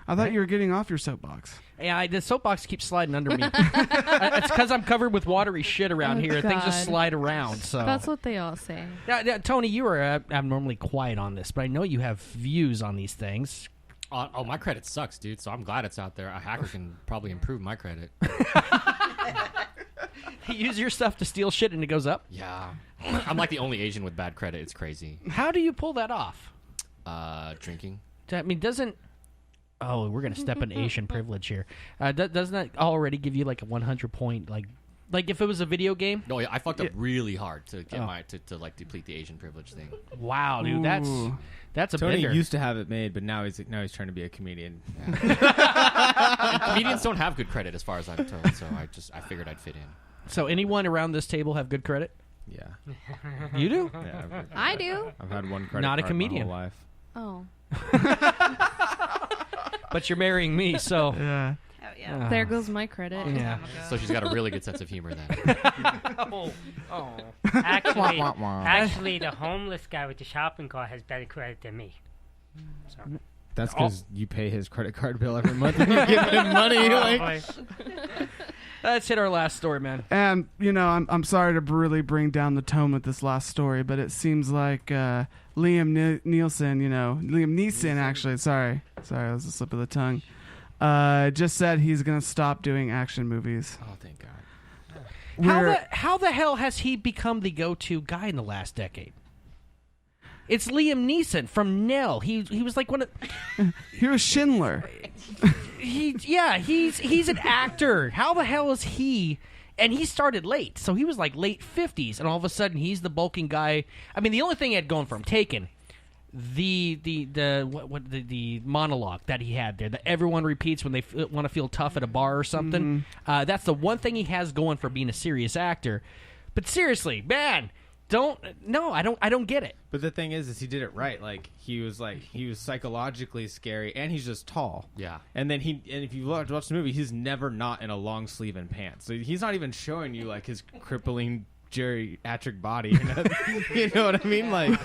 I thought you were getting off your soapbox. Yeah, the soapbox keeps sliding under me. It's because I'm covered with watery shit around here. God. Things just slide around. So That's what they all say. Now, Tony, you are abnormally quiet on this, but I know you have views on these things. My credit sucks, dude, so I'm glad it's out there. A hacker can probably improve my credit. You use your stuff to steal shit and it goes up? Yeah. I'm like the only Asian with bad credit. It's crazy. How do you pull that off? Drinking. I mean, doesn't... Oh, we're going to step into Asian privilege here. Doesn't that already give you like a 100-point, like if it was a video game? No, yeah, I fucked up really hard to get to deplete the Asian privilege thing. Wow, dude, that's a Tony bender. used to have it made, but now he's trying to be a comedian. Yeah. And comedians don't have good credit, as far as I'm told. So I figured I'd fit in. So anyone around this table have good credit? Yeah. You do? Yeah. I do. I've had one credit Not a card comedian. my whole life. Oh. But you're marrying me, so... Yeah. Oh, yeah. There goes my credit. Yeah. So she's got a really good sense of humor then. Actually, the homeless guy with the shopping cart has better credit than me. So. That's because you pay his credit card bill every month and you give him money. Let's hit our last story, man. And, I'm sorry to really bring down the tone with this last story, but it seems like Liam Neeson, actually, sorry, that was a slip of the tongue, just said he's going to stop doing action movies. Oh, thank God. How the hell has he become the go-to guy in the last decade? It's Liam Neeson from Nell. He was like one of... He was Schindler. He's an actor. How the hell is he... And he started late, so he was like late 50s, and all of a sudden he's the bulking guy. I mean, the only thing he had going for him, Taken, the monologue that he had there that everyone repeats when they want to feel tough at a bar or something. Mm-hmm. That's the one thing he has going for being a serious actor. But seriously, man... I don't get it. But the thing is he did it right. Like he was psychologically scary, and he's just tall. Yeah. And then if you watch the movie, he's never not in a long sleeve and pants. So he's not even showing you like his crippling geriatric body. You know what I mean? Like,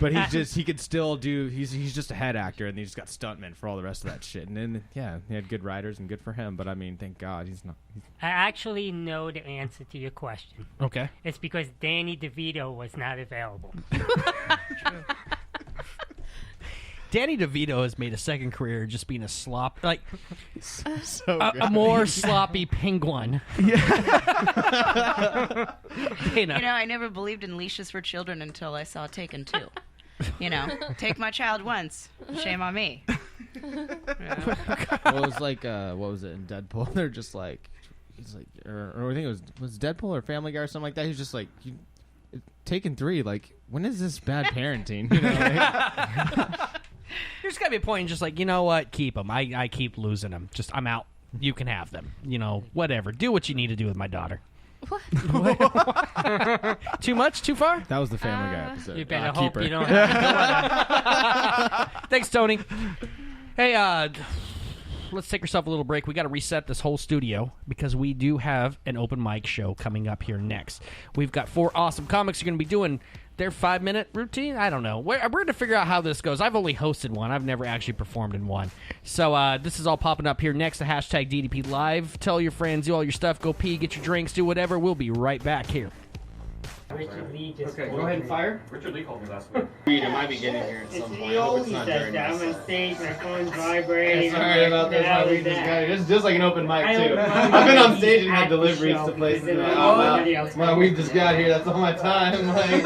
but he could still do. He's just a head actor, and he just got stuntmen for all the rest of that shit. And then he had good writers, and good for him. But I mean, thank God he's not. I actually know the answer to your question. Okay. It's because Danny DeVito was not available. Danny DeVito has made a second career just being a slop, like a good. more sloppy penguin. Yeah. Dana. You know, I never believed in leashes for children until I saw Taken 2. You know, take my child once, shame on me. Well, it was like, what was it in Deadpool? They're just like, he's like, or I think it was Deadpool or Family Guy or something like that. He's just like, Taken 3. Like, when is this bad parenting? You know, like, There's got to be a point in just like, you know what? Keep them. I keep losing them. Just, I'm out. You can have them. You know, whatever. Do what you need to do with my daughter. What? Too much? Too far? that was the Family Guy episode. You better Keep hope her. you don't have to. Thanks, Tony. Hey, let's take ourselves a little break. We got to reset this whole studio because we do have an open mic show coming up here next. We've got 4 awesome comics who are going to be doing their 5-minute routine. I don't know. We're going to figure out how this goes. I've only hosted one. I've never actually performed in one. So this is all popping up here next. The hashtag DDP Live. Tell your friends, do all your stuff. Go pee, get your drinks, do whatever. We'll be right back here. Richard Lee just Okay, go ahead and fire. Richard Lee called me last week. Reed, it might be getting here at It's some the point. I hope old it's he not says during that. I'm this. on stage, my phone's vibrating. Sorry about this. How My is week just that? got here. It's just like an open mic, I too. open I've been on mic stage and had at the deliveries show to places. because And then I'm nobody out. else My can week do just it. got here. That's all my time. Like,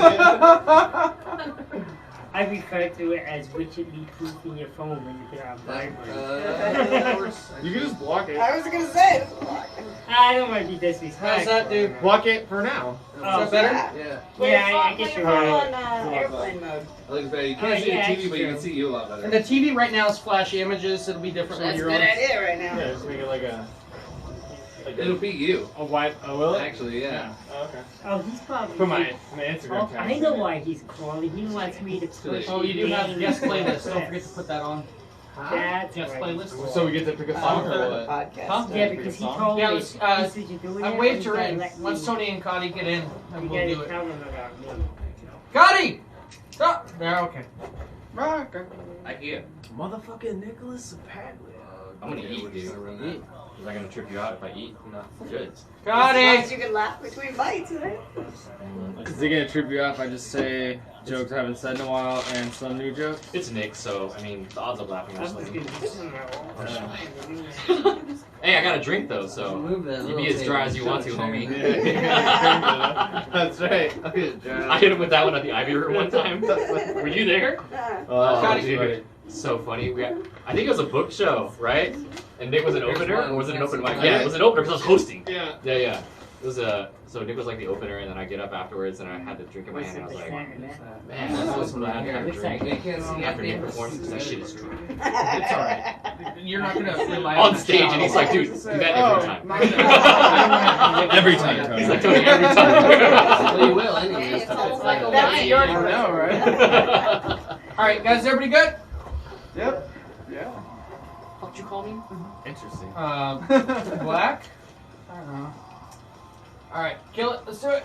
I refer to it as Richard Lee proofing your phone when you put it on vibrate. you can just block it. I was gonna say. I don't want to be disrespectful. How's that, dude? Block it for now. Oh, Is that better? Yeah. Yeah, I guess you're right. on airplane mode. It looks better. You can't see the yeah, TV, it's but you true. can see you a lot better. And the TV right now is flashy images. It'll be different when That's a you're good on. idea right now. Yeah, just make it like a. It'll be you. A white. Oh, will it? Actually, yeah. Oh, okay. Oh, he's probably. For my Instagram Oh, I know why he's calling. He wants me to push. Oh, you do have a guest playlist. Don't forget to put that on. That's Guest right. playlist. So we get to pick a song or what? Podcast. Huh? Yeah, because he told Yeah, me. let's, he said you're doing I it, waved you her gotta in. let Once me- Tony and Cotty get in, You and we'll gotta do it. tell him about me. Cotty! Stop! There, okay. IKEA. Motherfucking Nicholas Ceppaglia. I'm gonna eat, dude. Is that gonna trip you out if I eat? No. Good. Cotty! You can laugh between bites, right? Is it gonna trip you out if I just say jokes I haven't said in a while and some new jokes? It's Nick, so I mean the odds of laughing are I'm just slim. gonna do some Hey, I got a drink though, so Move that you little be as dry as you table want to, chair. homie. That's right. I'll get dry. I hit him with that one at the Ivy Room one time. Were you there? Oh, dude, so funny. I think it was a book show, right? And Nick was an opener, or was it an open mic? Yeah, it was an opener because I was hosting. Yeah. Yeah. It was so Nick was like the opener, and then I get up afterwards, and I had the drink in my hand, and I was like, man, I'm so glad to have a drink after Nick performs because that shit is true. It's alright. You're not gonna rely On that stage, shot. and he's like, dude, do that every time. Every time, Tony. He's like, Tony, every time. Well, you will anyway. It's almost like a That's wine. your I know, right? Alright, guys, everybody good? Yep. Yeah. What you call me? Interesting. Black? I don't know. Alright, kill it. Let's do it.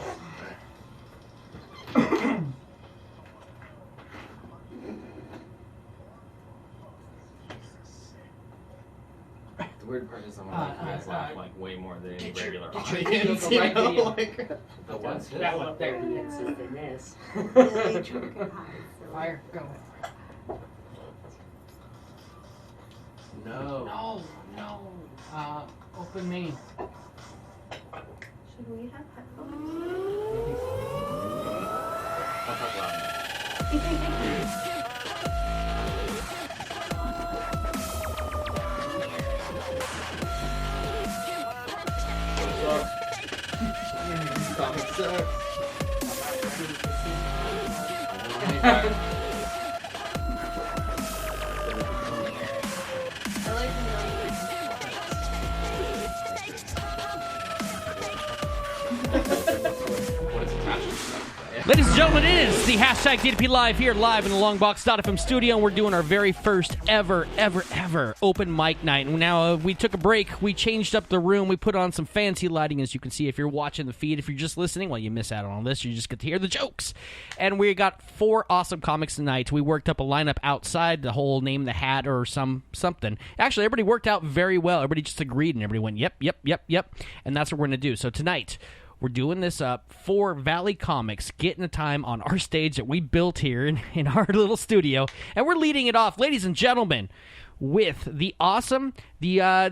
The weird part is I'm gonna laugh like way more than any regular Get audience. your You know, video. like the what? That one there gets us in this. Fire, go. No. No. Open main. Should we have I'll talk loud. Comic sucks. What is attached? Ladies and gentlemen, it is the hashtag DDP Live here, live in the Longbox.FM studio, and we're doing our very first ever open mic night. And now we took a break, we changed up the room, we put on some fancy lighting, as you can see if you're watching the feed. If you're just listening, well, you miss out on all this, you just get to hear the jokes. And we got 4 awesome comics tonight. We worked up a lineup outside, the whole name the hat or something. Actually, everybody worked out very well. Everybody just agreed, and everybody went, yep. And that's what we're going to do. So tonight, We're doing this up for Valley Comics, getting a time on our stage that we built here in our little studio, and we're leading it off, ladies and gentlemen, with the awesome, a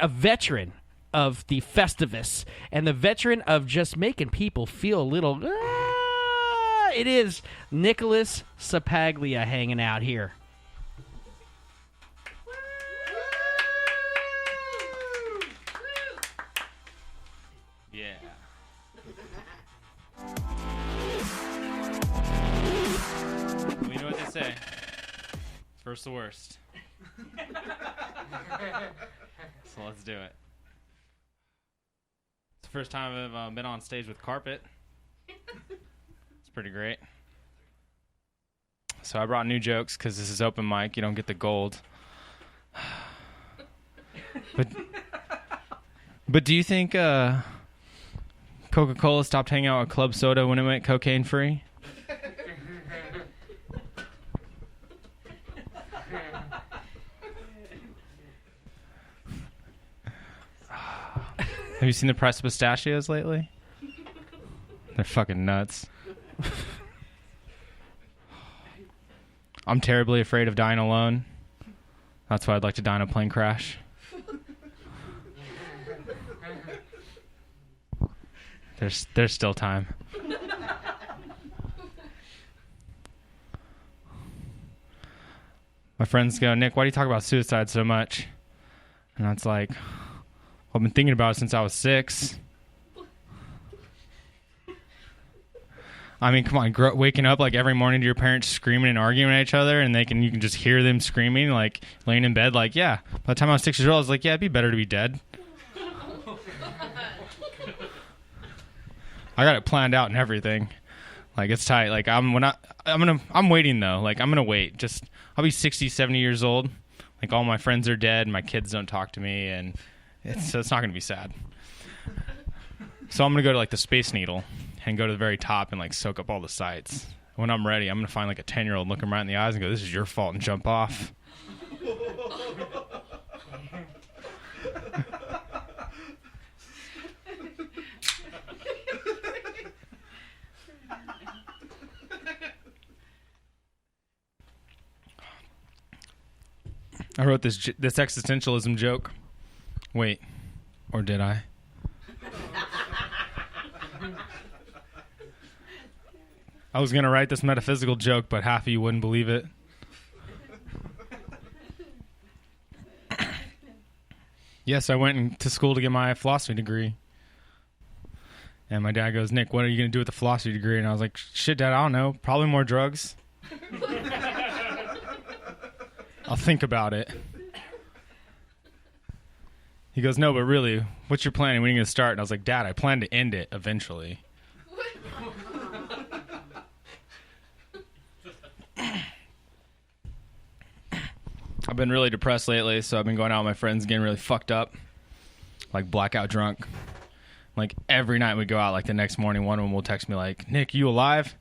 veteran of the Festivus, and the veteran of just making people feel a little. It is Nicholas Ceppaglia hanging out here. Yeah. We know what they say. First the worst. So let's do it. It's the first time I've been on stage with carpet. It's pretty great. So I brought new jokes because this is open mic. You don't get the gold. But do you think Coca-Cola stopped hanging out with Club Soda when it went cocaine free? Have you seen the price of pistachios lately? They're fucking nuts. I'm terribly afraid of dying alone. That's why I'd like to die in a plane crash. There's still time. My friends go, Nick, why do you talk about suicide so much? And that's like, well, I've been thinking about it since I was 6. I mean, come on, waking up like every morning to your parents screaming and arguing at each other, and you can just hear them screaming, like laying in bed, like, yeah. By the time I was 6 years old, I was like, yeah, it'd be better to be dead. I got it planned out and everything. Like, it's tight. Like, I'm waiting though. Like, I'm gonna wait. I'll be 60, 70 years old. Like, all my friends are dead, and my kids don't talk to me, and it's not gonna be sad. So I'm gonna go to like the Space Needle and go to the very top and like soak up all the sights. When I'm ready, I'm gonna find like a 10-year-old, look him right in the eyes, and go, "This is your fault," and jump off. I wrote this existentialism joke. Wait, or did I? I was going to write this metaphysical joke, but half of you wouldn't believe it. Yes, I went to school to get my philosophy degree. And my dad goes, Nick, what are you going to do with the philosophy degree? And I was like, shit, Dad, I don't know. Probably more drugs. I'll think about it. He goes, no, but really, what's your plan? When are you going to start? And I was like, Dad, I plan to end it eventually. I've been really depressed lately, so I've been going out with my friends getting really fucked up, like blackout drunk. Like every night we go out, like the next morning, one of them will text me like, Nick, you alive?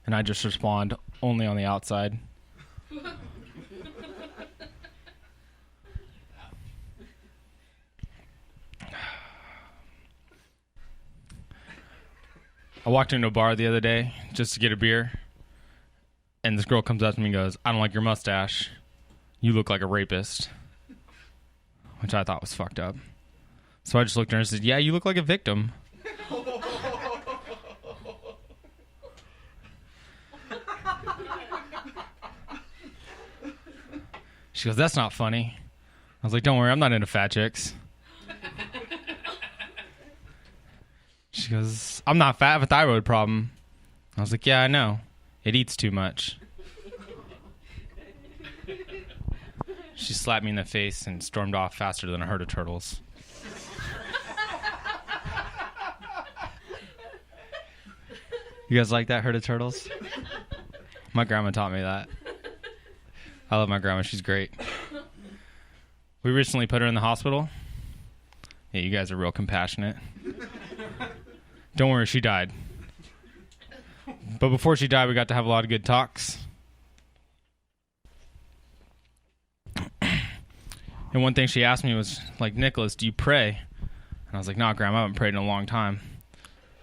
And I just respond, only on the outside. I walked into a bar the other day just to get a beer, and this girl comes up to me and goes, I don't like your mustache. You look like a rapist. Which I thought was fucked up. So I just looked at her and said, yeah, you look like a victim. She goes, that's not funny. I was like, don't worry, I'm not into fat chicks. She goes, I'm not fat, I have a thyroid problem. I was like, yeah, I know. It eats too much. She slapped me in the face and stormed off faster than a herd of turtles. You guys like that herd of turtles? My grandma taught me that. I love my grandma. She's great. We recently put her in the hospital. Yeah, you guys are real compassionate. Don't worry, she died. But before she died, we got to have a lot of good talks. And one thing she asked me was, like, Nicholas, do you pray? And I was like, no, Grandma, I haven't prayed in a long time.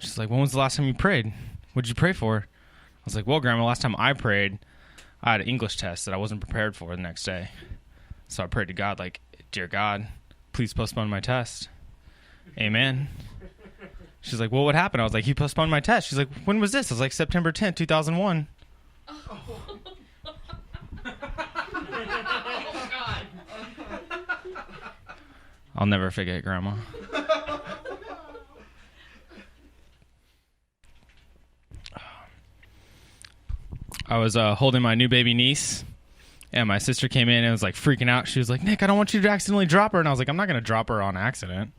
She's like, when was the last time you prayed? What'd you pray for? I was like, well, Grandma, last time I prayed, I had an English test that I wasn't prepared for the next day. So I prayed to God, like, dear God, please postpone my test. Amen. She's like, well, what happened? I was like, he postponed my test. She's like, when was this? I was like, September 10th, 2001. I'll never forget, Grandma. I was holding my new baby niece, and my sister came in and was like freaking out. She was like, Nick, I don't want you to accidentally drop her. And I was like, I'm not going to drop her on accident.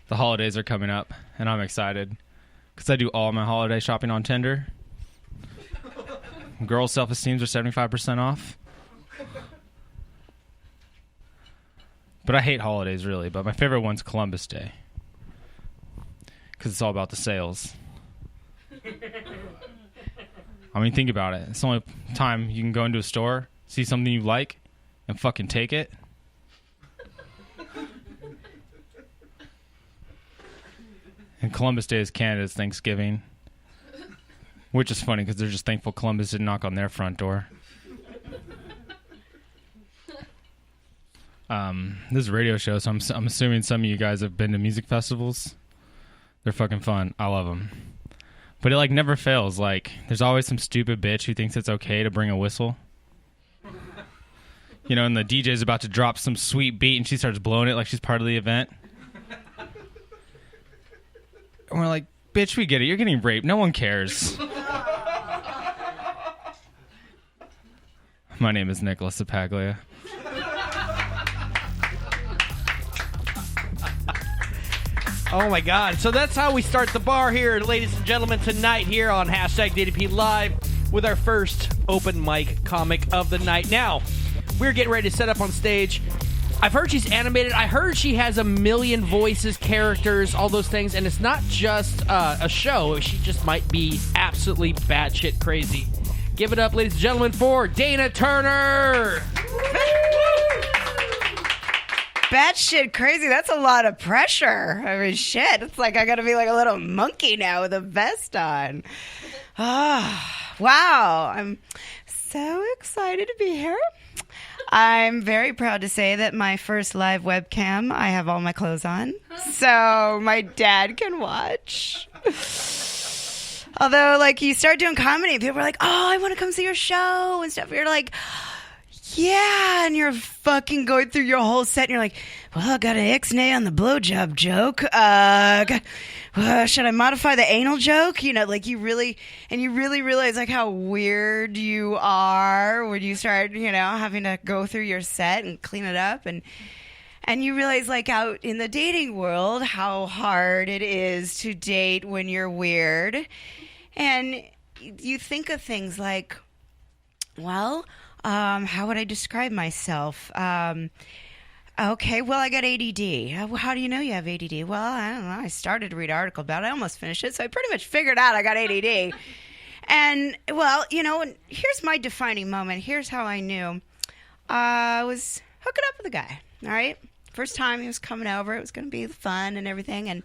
The holidays are coming up, and I'm excited because I do all my holiday shopping on Tinder. Girls' self-esteems are 75% off. But I hate holidays, really. But my favorite one's Columbus Day. Because it's all about the sales. I mean, think about it. It's the only time you can go into a store, see something you like, and fucking take it. And Columbus Day is Canada's Thanksgiving. Which is funny because they're just thankful Columbus didn't knock on their front door. This is a radio show, so I'm assuming some of you guys have been to music festivals. They're fucking fun. I love them. But it, like, never fails. Like, there's always some stupid bitch who thinks it's okay to bring a whistle. You know, and the DJ's about to drop some sweet beat, and she starts blowing it like she's part of the event. And we're like, bitch, we get it. You're getting raped. No one cares. My name is Nicholas Ceppaglia. Oh my God. So that's how we start the bar here, ladies and gentlemen, tonight here on Hashtag DDP Live with our first open mic comic of the night. Now, we're getting ready to set up on stage. I've heard she's animated. I heard she has a million voices, characters, all those things, and it's not just a show. She just might be absolutely batshit crazy. Give it up, ladies and gentlemen, for Dana Turner. Batshit crazy. That's a lot of pressure. I mean, shit. It's like I gotta be like a little monkey now with a vest on. Ah, wow. I'm so excited to be here. I'm very proud to say that my first live webcam, I have all my clothes on, so my dad can watch. Although, like, you start doing comedy, people are like, oh, I want to come see your show and stuff. You're like, yeah, and you're fucking going through your whole set, and you're like, well, I got an ixnay on the blowjob joke. Should I modify the anal joke? You know, like, you really realize, like, how weird you are when you start, you know, having to go through your set and clean it up, and you realize, like, out in the dating world, how hard it is to date when you're weird, and you think of things like, well, how would I describe myself? Okay, well, I got ADD. How do you know you have ADD? Well, I don't know. I started to read an article about it. I almost finished it, so I pretty much figured out I got ADD. And, well, you know, here's my defining moment. Here's how I knew. I was hooking up with a guy, all right? First time he was coming over. It was going to be fun and everything, and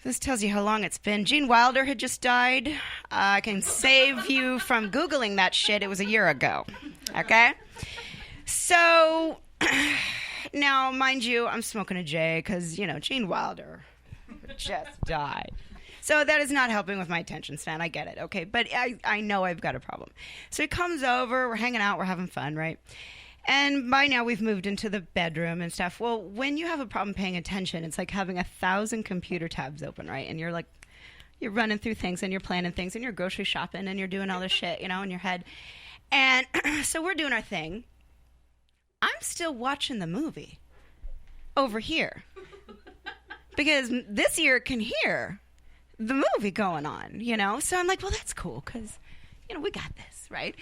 this tells you how long it's been. Gene Wilder had just died. I can save you from Googling that shit. It was a year ago. Okay? So, now, mind you, I'm smoking a J because, you know, Gene Wilder just died. So that is not helping with my attention span. I get it. Okay? But I know I've got a problem. So he comes over. We're hanging out. We're having fun, right? And by now we've moved into the bedroom and stuff. Well, when you have a problem paying attention, it's like having 1,000 computer tabs open, right? And you're like, you're running through things and you're planning things and you're grocery shopping and you're doing all this shit, you know, in your head. And so we're doing our thing. I'm still watching the movie over here because this ear can hear the movie going on, you know? So I'm like, well, that's cool because, you know, we got this, right?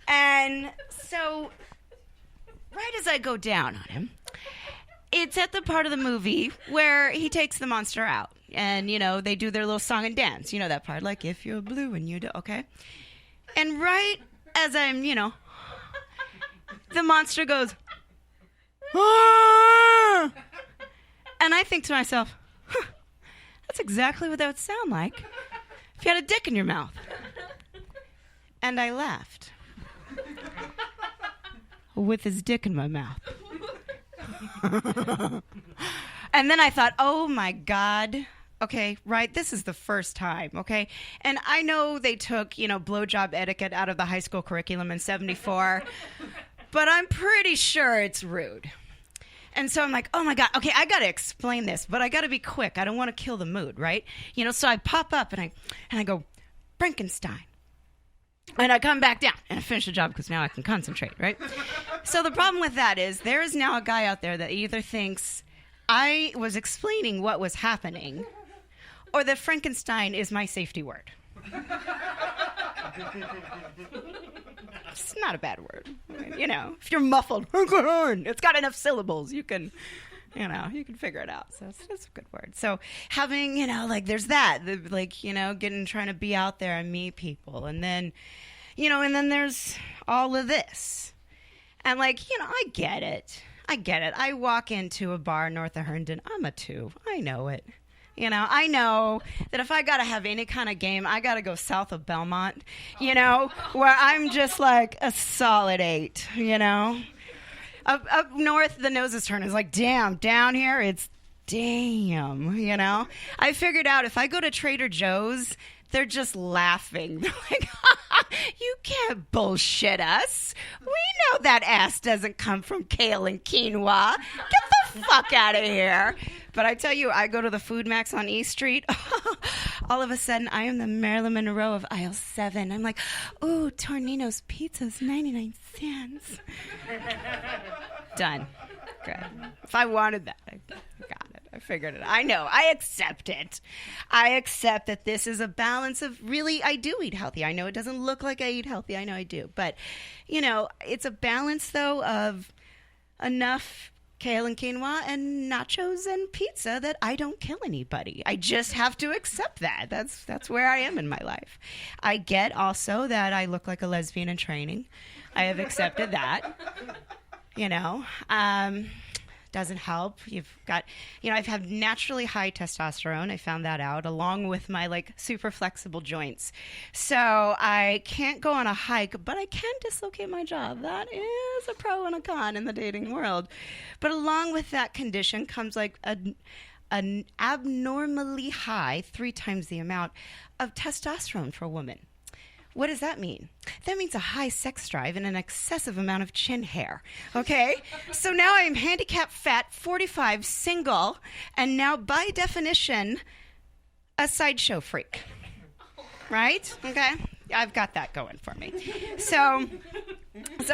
And so right as I go down on him, it's at the part of the movie where he takes the monster out. And, you know, they do their little song and dance. You know that part, like, if you're blue and you do, okay? And right as I'm, you know, the monster goes, "Ah!" And I think to myself, that's exactly what that would sound like if you had a dick in your mouth. And I laughed. With his dick in my mouth. And then I thought, oh my God. Okay, right, this is the first time, okay? And I know they took, blowjob etiquette out of the high school curriculum in 74, but I'm pretty sure it's rude. And so I'm like, oh my God, okay, I gotta explain this, but I gotta be quick. I don't want to kill the mood, right? So I pop up and I go, Frankenstein. And I come back down and I finish the job because now I can concentrate, right? So the problem with that is there is now a guy out there that either thinks I was explaining what was happening or that Frankenstein is my safety word. It's not a bad word. If you're muffled, it's got enough syllables, you can figure it out. So it's a good word. So having, there's that, trying to be out there and meet people. And then, and then there's all of this. And I get it. I walk into a bar north of Herndon. I'm a 2. I know it. I know that if I got to have any kind of game, I got to go south of Belmont, where I'm just like a solid 8, Up north, the noses turn. It's like, damn, down here, it's damn, I figured out if I go to Trader Joe's, they're just laughing. They're like, you can't bullshit us. We know that ass doesn't come from kale and quinoa. Get the fuck out of here. But I tell you, I go to the Food Max on East Street. All of a sudden, I am the Marilyn Monroe of aisle 7. I'm like, ooh, Tornino's pizza's 99 cents. Done. Good. If I wanted that, I got it. I figured it. I know. I accept it. I accept that this is a balance of really, I do eat healthy. I know it doesn't look like I eat healthy. I know I do. But, it's a balance, though, of enough kale and quinoa and nachos and pizza that I don't kill anybody. I just have to accept that. That's where I am in my life. I get also that I look like a lesbian in training. I have accepted that. Doesn't help. You've got, I've had naturally high testosterone. I found that out, along with my super flexible joints. So I can't go on a hike, but I can dislocate my jaw. That is a pro and a con in the dating world. But along with that condition comes an abnormally high, 3 times the amount of testosterone for a woman. What does that mean? That means a high sex drive and an excessive amount of chin hair. Okay? So now I am handicapped, fat, 45, single, and now by definition, a sideshow freak. Right? Okay? I've got that going for me. So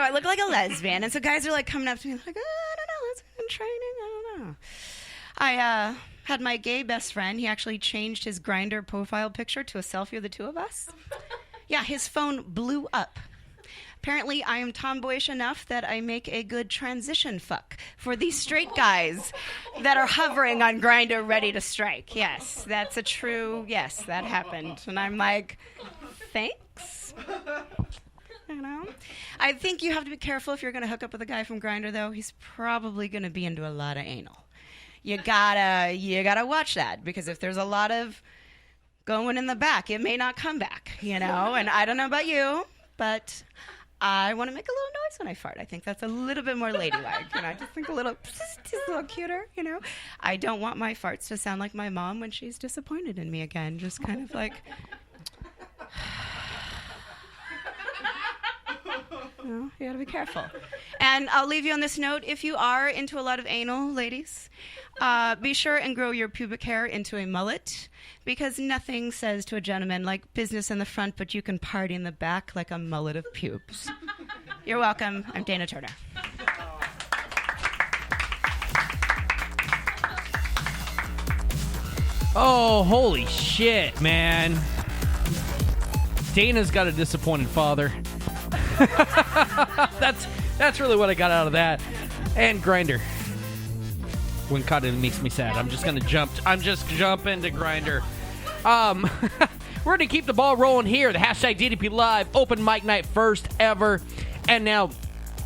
I look like a lesbian, and so guys are coming up to me like, I don't know, that's in training, I don't know. I had my gay best friend. He actually changed his Grindr profile picture to a selfie of the 2 of us. Yeah, his phone blew up. Apparently, I am tomboyish enough that I make a good transition fuck for these straight guys that are hovering on Grindr ready to strike. Yes, that's a true, yes, that happened. And I'm like, thanks. I think you have to be careful if you're going to hook up with a guy from Grindr, though. He's probably going to be into a lot of anal. You gotta watch that, because if there's a lot of going in the back, it may not come back, And I don't know about you, but I want to make a little noise when I fart. I think that's a little bit more ladylike. I just think just a little cuter, I don't want my farts to sound like my mom when she's disappointed in me again. Just kind of like... You gotta be careful. And I'll leave you on this note. If you are into a lot of anal, ladies, be sure and grow your pubic hair into a mullet, because nothing says to a gentleman like business in the front, but you can party in the back like a mullet of pubes. You're welcome. I'm Dana Turner. Oh, holy shit, man. Dana's got a disappointed father. That's really what I got out of that. And Grindr. When caught, it makes me sad. I'm just jumping to Grindr. We're gonna keep the ball rolling here. The hashtag DDP Live open mic night, first ever. And now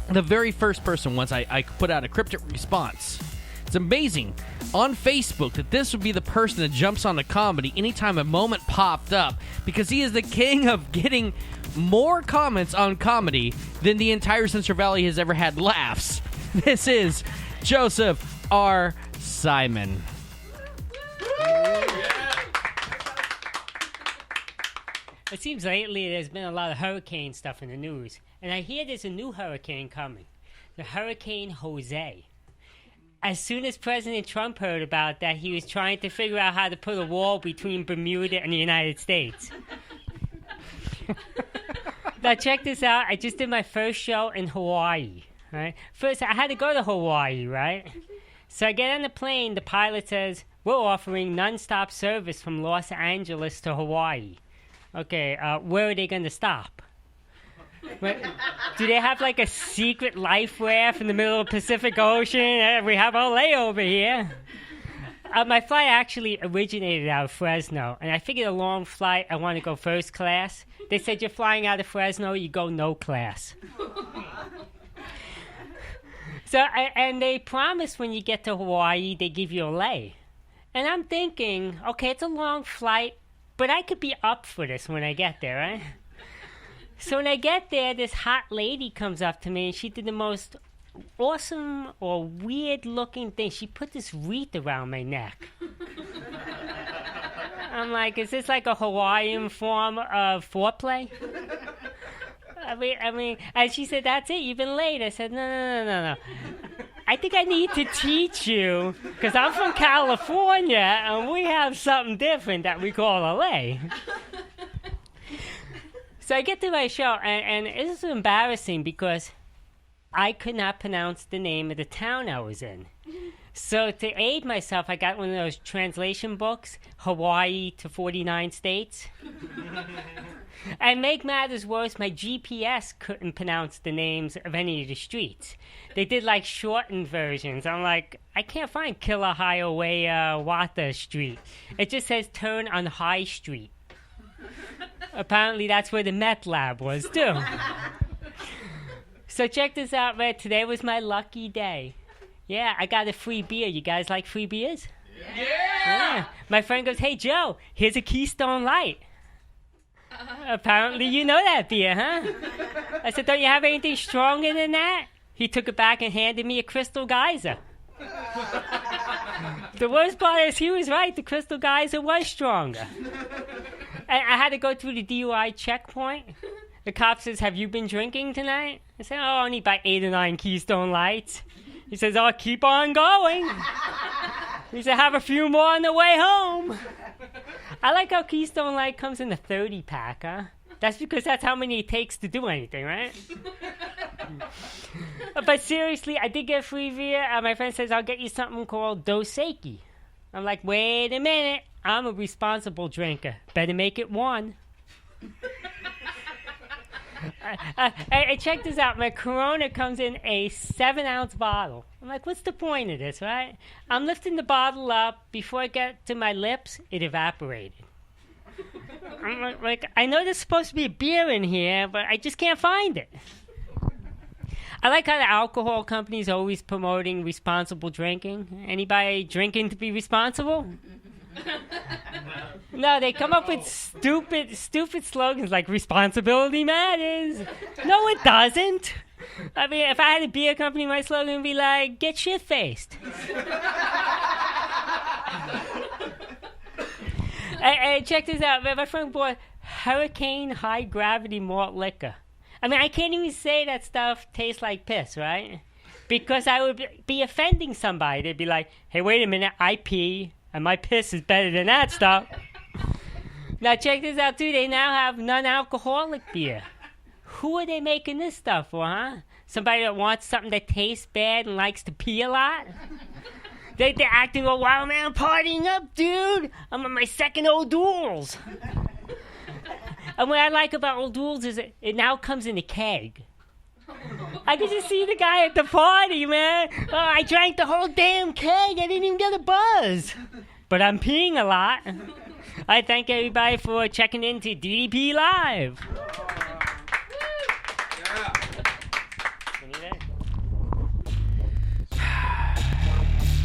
the very first person, once I put out a cryptic response. It's amazing on Facebook that this would be the person that jumps on the comedy anytime a moment popped up, because he is the king of getting more comments on comedy than the entire Central Valley has ever had laughs. This is Joseph R. Simon. It seems lately there's been a lot of hurricane stuff in the news, and I hear there's a new hurricane coming, the Hurricane Jose. As soon as President Trump heard about that, he was trying to figure out how to put a wall between Bermuda and the United States. Now check this out. I just did my first show in Hawaii. Right? First, I had to go to Hawaii, right? So I get on the plane. The pilot says, we're offering non-stop service from Los Angeles to Hawaii. Okay, where are they going to stop? Do they have like a secret life raft in the middle of the Pacific Ocean? We have our layover here. My flight actually originated out of Fresno, and I figured a long flight, I want to go first class. They said, you're flying out of Fresno, you go no class. And they promise when you get to Hawaii, they give you a lay. And I'm thinking, okay, it's a long flight, but I could be up for this when I get there, right? So when I get there, this hot lady comes up to me, and she did the most awesome or weird-looking thing. She put this wreath around my neck. I'm like, is this like a Hawaiian form of foreplay? I mean, and she said, that's it, you've been late. I said, no. I think I need to teach you, because I'm from California, and we have something different that we call a lay. So I get to my show, and this is embarrassing because I could not pronounce the name of the town I was in. So to aid myself, I got one of those translation books, Hawaii to 49 states. And make matters worse, my GPS couldn't pronounce the names of any of the streets. They did like shortened versions. I'm like, I can't find Kilauea Wata Street. It just says turn on High Street. Apparently that's where the meth lab was too. So check this out, man. Today was my lucky day. Yeah, I got a free beer. You guys like free beers? Yeah. My friend goes, hey, Joe, here's a Keystone Light. Apparently you know that beer, huh? I said, don't you have anything stronger than that? He took it back and handed me a Crystal Geyser. The worst part is he was right. The Crystal Geyser was stronger. And I had to go through the DUI checkpoint. The cop says, have you been drinking tonight? I said, oh, only about 8 or 9 Keystone Lights. He says, oh, keep on going. He said, have a few more on the way home. I like how Keystone Light comes in a 30-pack, huh? That's because that's how many it takes to do anything, right? But seriously, I did get free beer. My friend says, I'll get you something called Doseki. I'm like, wait a minute. I'm a responsible drinker. Better make it one. Hey, check this out. My Corona comes in a 7-ounce bottle. I'm like, what's the point of this, right? I'm lifting the bottle up. Before I get to my lips, it evaporated. I'm like, I know there's supposed to be a beer in here, but I just can't find it. I like how the alcohol companies are always promoting responsible drinking. Anybody drinking to be responsible? No, they come up with stupid slogans like responsibility matters. No, it doesn't. I mean, if I had a beer company, my slogan would be like, get shit-faced. Hey, check this out. My friend bought Hurricane High Gravity Malt Liquor. I mean, I can't even say that stuff tastes like piss, right? Because I would be offending somebody. They'd be like, hey, wait a minute, I pee. And my piss is better than that stuff. Now check this out too. They now have non-alcoholic beer. Who are they making this stuff for, huh? Somebody that wants something that tastes bad and likes to pee a lot? They're acting all wild, man. I'm partying up, dude. I'm on my second O'Doul's. And what I like about O'Doul's is it now comes in a keg. I could just see the guy at the party, man. Oh, I drank the whole damn keg. I didn't even get a buzz. But I'm peeing a lot. I thank everybody for checking in to DDP Live.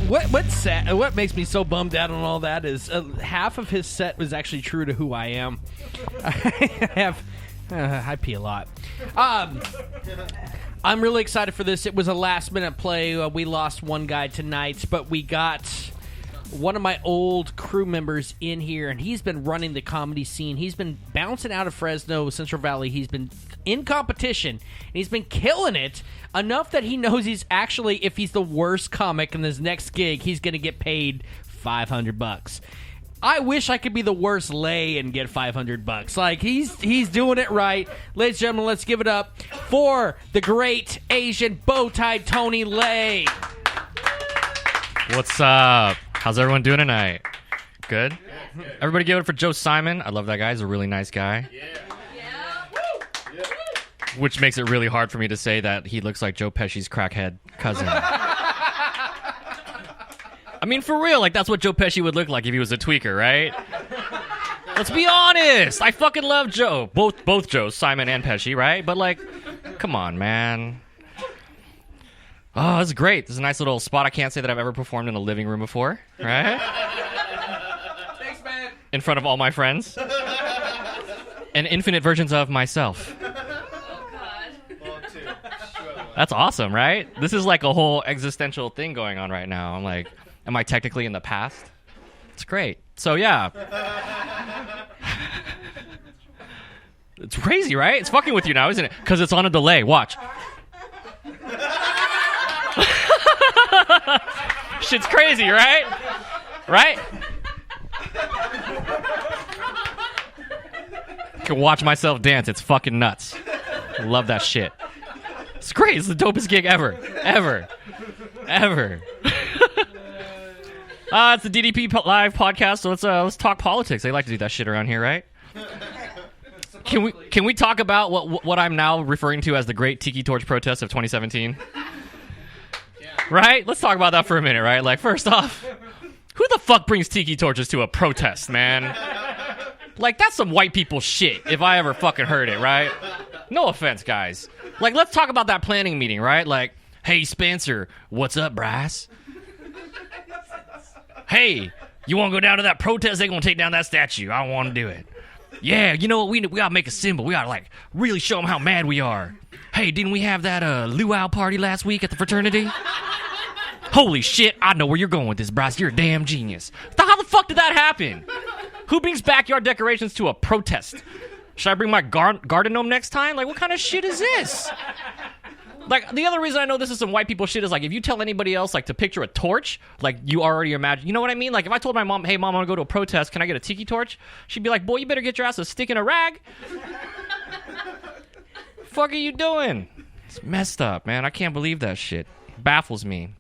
What makes me so bummed out on all that is half of his set was actually true to who I am. I pee a lot. I'm really excited for this. It was a last-minute play. We lost one guy tonight, but we got one of my old crew members in here, and he's been running the comedy scene. He's been bouncing out of Fresno, Central Valley. He's been in competition, and he's been killing it enough that he knows he's actually, if he's the worst comic in this next gig, he's going to get paid $500. I wish I could be the worst lay and get $500. Like, he's doing it right. Ladies and gentlemen, let's give it up for the great Asian bow-tied Tony Lay. What's up? How's everyone doing tonight? Good? Everybody give it for Joe Simon. I love that guy. He's a really nice guy. Which makes it really hard for me to say that he looks like Joe Pesci's crackhead cousin. I mean, for real, like, that's what Joe Pesci would look like if he was a tweaker, right? Let's be honest. I fucking love Joe. Both Joes, Simon and Pesci, right? But, like, come on, man. Oh, this is great. This is a nice little spot. I can't say that I've ever performed in a living room before, right? Thanks, man. In front of all my friends. And infinite versions of myself. That's awesome, right? This is like a whole existential thing going on right now. I'm like, am I technically in the past? It's great. So, yeah. It's crazy, right? It's fucking with you now, isn't it? Because it's on a delay. Watch. Shit's crazy, right? Right? I can watch myself dance. It's fucking nuts. Love that shit. It's great. It's the dopest gig ever. Ever. It's the DDP Live podcast, so let's talk politics. They like to do that shit around here, right? Can we talk about what I'm now referring to as the Great Tiki Torch Protest of 2017? Right? Let's talk about that for a minute, right? Like, first off, who the fuck brings tiki torches to a protest, man? Like, that's some white people shit, if I ever fucking heard it, right? No offense, guys. Like, let's talk about that planning meeting, right? Like, hey, Spencer, what's up, Bryce? Hey, you want to go down to that protest? They're going to take down that statue. I want to do it. Yeah, you know what? We got to make a symbol. We got to, like, really show them how mad we are. Hey, didn't we have that luau party last week at the fraternity? Holy shit, I know where you're going with this, Bryce. You're a damn genius. How the fuck did that happen? Who brings backyard decorations to a protest? Should I bring my garden gnome next time? Like, what kind of shit is this? Like, the other reason I know this is some white people shit is, like, if you tell anybody else, like, to picture a torch, like, you already imagine, you know what I mean? Like, if I told my mom, hey, Mom, I want to go to a protest, can I get a tiki torch? She'd be like, boy, you better get your ass a stick and a rag. Fuck are you doing? It's messed up, man. I can't believe that shit. Baffles me.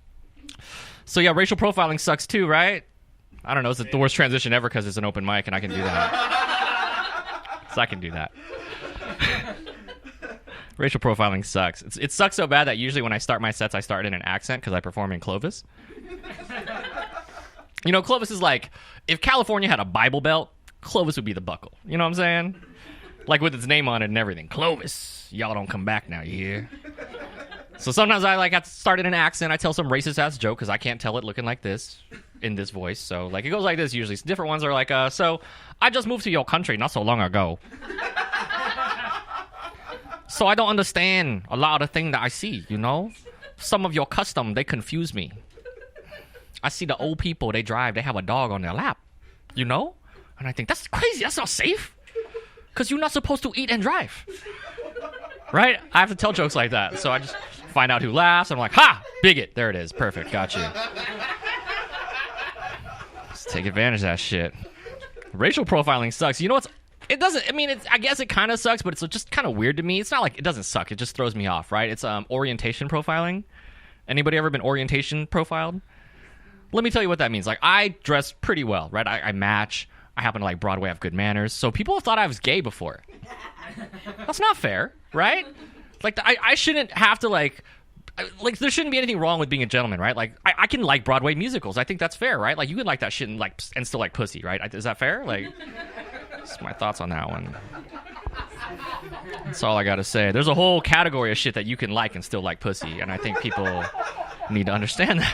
So, yeah, racial profiling sucks too, right? I don't know. It's the worst transition ever because it's an open mic and I can do that. So I can do that. Racial profiling sucks. It sucks so bad that usually when I start my sets, I start in an accent because I perform in Clovis. You know, Clovis is like, if California had a Bible Belt, Clovis would be the buckle. You know what I'm saying? Like with its name on it and everything. Clovis, y'all don't come back now, you hear? So sometimes I like have to start in an accent. I tell some racist ass joke because I can't tell it looking like this in this voice. So like it goes like this usually. Different ones are like, so I just moved to your country not so long ago. So I don't understand a lot of the things that I see, you know? Some of your custom, they confuse me. I see the old people, they drive, they have a dog on their lap, you know? And I think, that's crazy, that's not safe. Because you're not supposed to eat and drive. Right? I have to tell jokes like that. So I just find out who laughs. I'm like, ha! Bigot. There it is. Perfect. Got you. Let's take advantage of that shit. Racial profiling sucks. You know what's... It doesn't... I mean, I guess it kind of sucks, but it's just kind of weird to me. It's not like... It doesn't suck. It just throws me off, right? It's orientation profiling. Anybody ever been orientation profiled? Let me tell you what that means. Like, I dress pretty well, right? I match. I happen to like Broadway, have good manners. So people have thought I was gay before. That's not fair, right? Like, I shouldn't have to, like, there shouldn't be anything wrong with being a gentleman, right? Like, I can like Broadway musicals. I think that's fair, right? Like, you can like that shit and still like pussy, right? Is that fair? Like, that's my thoughts on that one. That's all I gotta say. There's a whole category of shit that you can like and still like pussy, and I think people need to understand that.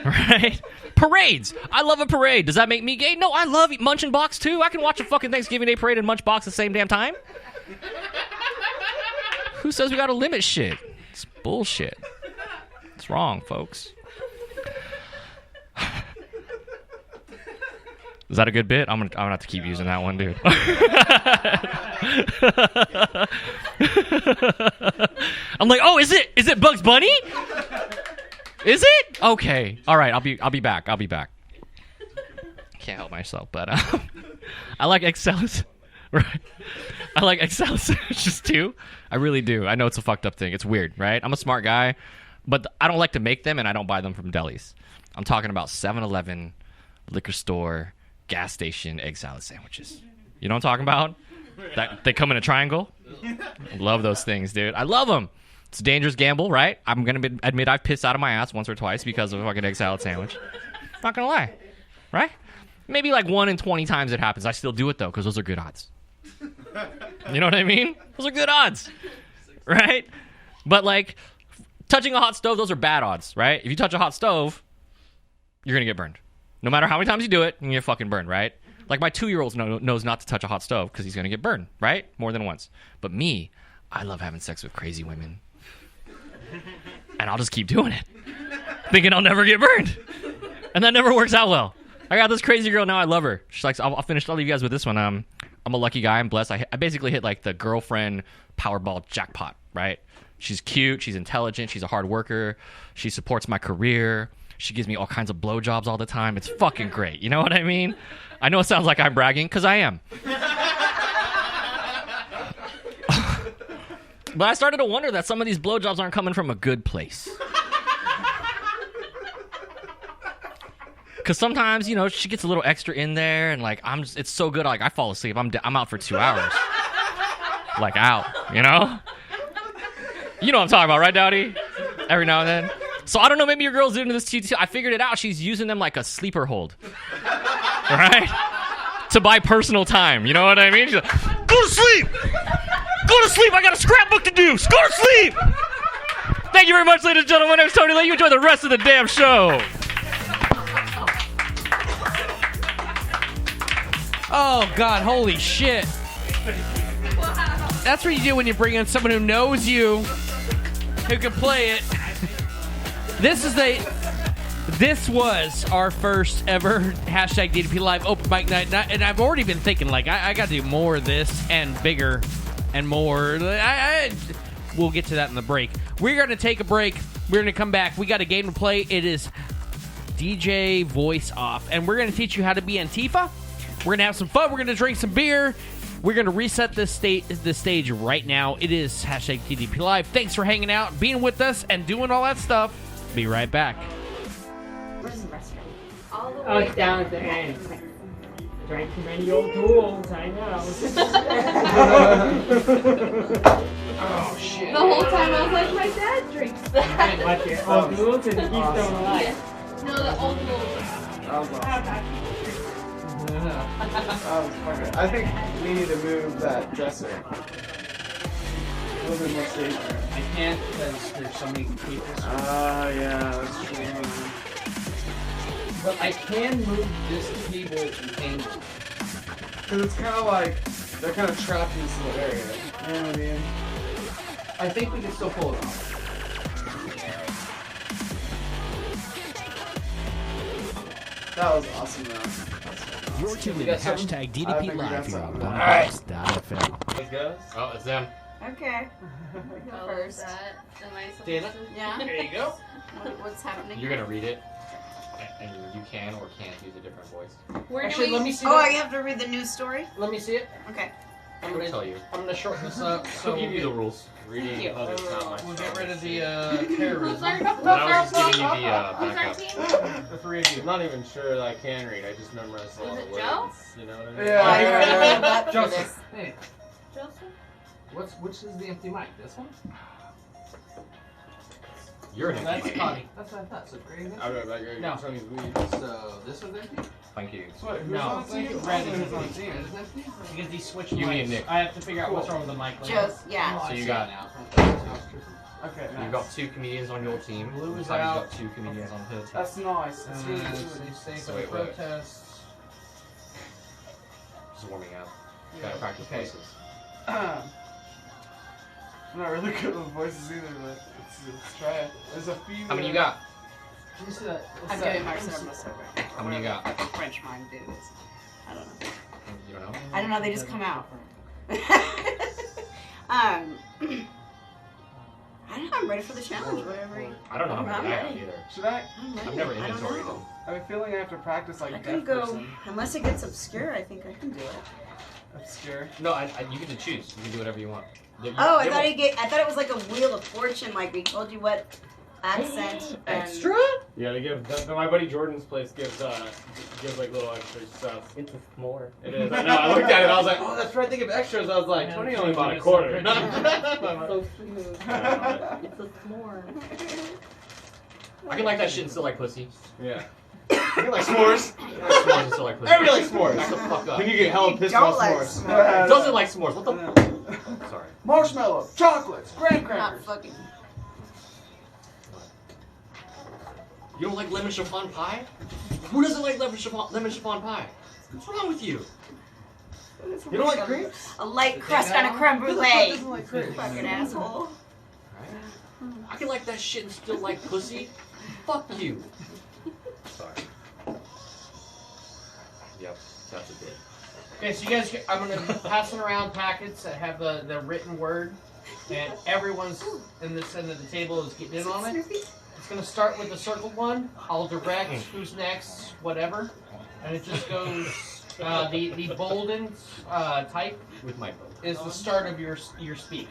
Right? Parades. I love a parade. Does that make me gay? No, I love Munch Box too. I can watch a fucking Thanksgiving Day parade and Munch Box at the same damn time. Who says we gotta limit shit? It's bullshit. It's wrong, folks. Is that a good bit? I'm gonna have to keep using that one, dude. I'm like, oh, is it Bugs Bunny? Is it? Okay. All right. I'll be back. Can't help myself, but I like Excellus. Right. I like Excellus sandwiches too. I really do. I know it's a fucked up thing. It's weird, right? I'm a smart guy, but I don't like to make them, and I don't buy them from delis. I'm talking about 7-Eleven, liquor store, gas station egg salad sandwiches. You know what I'm talking about? That they come in a triangle. Love those things, dude. I love them. It's a dangerous gamble, right? I'm going to admit I've pissed out of my ass once or twice because of a fucking egg salad sandwich. Not going to lie. Right? Maybe like 1 in 20 times it happens. I still do it, though, because those are good odds. You know what I mean? Those are good odds. Right? But, like, touching a hot stove, those are bad odds, right? If you touch a hot stove, you're going to get burned. No matter how many times you do it, you're going to get fucking burned, right? Like, my 2-year-old knows not to touch a hot stove because he's going to get burned, right? More than once. But me, I love having sex with crazy women. And I'll just keep doing it, thinking I'll never get burned. And that never works out well. I got this crazy girl now. I love her. She's like, I'll leave you guys with this one. I'm a lucky guy. I'm blessed. I basically hit like the girlfriend Powerball jackpot, right? She's cute. She's intelligent. She's a hard worker. She supports my career. She gives me all kinds of blowjobs all the time. It's fucking great. You know what I mean? I know it sounds like I'm bragging, because I am. But I started to wonder that some of these blowjobs aren't coming from a good place. Because sometimes, you know, she gets a little extra in there, and like it's so good, like I fall asleep. I'm out for 2 hours, like out. You know what I'm talking about, right, Dowdy? Every now and then. So I don't know. Maybe your girl's into this too. I figured it out. She's using them like a sleeper hold, right? To buy personal time. You know what I mean? She's like, go to sleep. Go to sleep. I got a scrapbook to do. Go to sleep. Thank you very much, ladies and gentlemen. My name's Tony. Let you enjoy the rest of the damn show. Oh, God. Holy shit. That's what you do when you bring in someone who knows you, who can play it. This was our first ever hashtag DDP Live open mic night, and I've already been thinking, like, I got to do more of this and bigger and more. We'll get to that in the break. We're going to take a break. We're going to come back. We got a game to play. It is DJ Voice Off, and we're going to teach you how to be Antifa. We're going to have some fun. We're going to drink some beer. We're going to reset the stage right now. It is hashtag DDP Live. Thanks for hanging out, being with us, and doing all that stuff. Be right back. Where's the restroom? Oh, it's down at the end. Drank too many old tools, I know. Oh, shit. The whole time I was like, my dad drinks that. What, the old tools or the Keystone Light? Yeah. No, the old tools. That was awesome. I think we need to move that dresser. A little bit more safe. I can't because there's so many people. Yeah, that's true. But I can move this table and angle. Because it's kind of like, they're kind of trapped in this little area. You know what I mean? I think we can still pull it off. That was awesome, though. You're tuned in to hashtag DDP Live here on Longbox.FM. Let's go. Oh, it's them. Okay. First. First. Am I supposed Dana? to? Yeah. There you go. What's happening? You're gonna read it, and you can or can't use a different voice. Actually, let me see Oh, that. I have to read the news story? Let me see it. Okay. I'm I'll gonna tell you. I'm gonna shorten this up. So I'll give you the rules. Reading you. we'll get rid of the terrorism. I was just giving you the backup. The three of you. I'm not even sure that I can read. I just memorized all the words. Joe? You know what I mean? Yeah. Joseph. Hey, Joseph? which is the empty mic? This one? You're an That's empty. Connie. That's what I thought. So great. I'll be right back. Here. No. Tony's weed. So this one's empty? Thank you. No. Red is empty. Because these switch You mics. and Nick. I have to figure out what's wrong with the mic. Joe, yeah. So you got. I Okay, nice. You've got 2 comedians on your team. Blue is Tommy's out. got 2 comedians on her team. That's nice. That's really Stay good. safe So for the wait, wait. protests. Just warming up. Gotta practice Okay. voices. I'm not really good with voices either, but let's try it. There's a few. How many you got? Can you see that? I'm getting Marcelo sober. How many you got? French mime dudes. I don't know. You don't know? I don't know. They just come out. I don't know. I'm ready for the challenge. Whatever. I don't know how many I'm I have ready. either. Should I? I've never I don't inventoried know. them. I have a feeling I have to practice like I deaf can go person. unless it gets obscure. I think I can do it. Obscure. No, you get to choose. You can do whatever you want. Oh, I thought it was like a wheel of fortune. Like we told you what accent. Extra? You gotta give. My buddy Jordan's place gives like little extra stuff. It's a s'more. It is. I know. I looked at it. I was like, oh, that's right. They give extras. I was like, Tony only bought a quarter. So smooth. It's a s'more. I can like that shit and still like pussy. Yeah. I can like s'mores. I like s'mores and still like pussy. Everybody likes s'mores. Shut the fuck up. Then you get hella pissed don't off like s'mores. s'mores. Doesn't like s'mores. What the? Oh, sorry. Marshmallow, chocolates, graham Not crackers. fucking. You don't like lemon chiffon pie? Who doesn't like lemon chiffon pie? What's wrong with you? You don't like crepes? A light crust on a creme brulee. Fucking asshole. I can like that shit and still like pussy. Fuck you. Sorry. Yep, that's a bit. Okay, so you guys, I'm gonna be passing around packets that have the written word, and everyone's in this end of the table is getting in on it. It's gonna start with the circled one. I'll direct who's next, whatever, and it just goes. The bolden type With my is the start of your speech.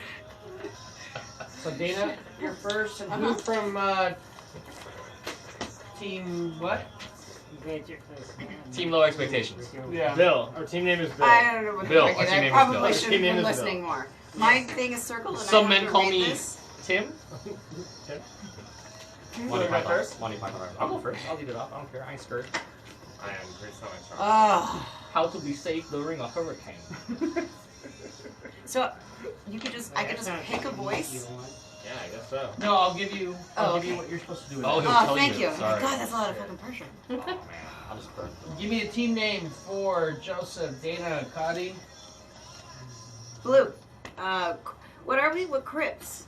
So Dana, you're first, and who from team what? Team Low Expectations. Yeah. Bill. Our team name is Bill. I don't know what Bill, the our team I name is probably Bill. should Team have name been is listening Bill. more. My thing is circled, and Some I men have to call read me this. Tim. Can Monty you go Python. first? Monty Python. I'll go first. I'll lead it off. I don't care. I ain't scared. I am pretty so much. Oh. How to be safe during a hurricane. So you could just, I could just pick a voice. Yeah, I guess so. No, I'll give you okay. what you're supposed to do. With Oh, that. he'll tell Thank you. Sorry. God, that's a lot of fucking pressure. Oh man, I'll just burn. Give me a team name for Joseph, Dana, Cuddy. Blue. What are we? What Crips?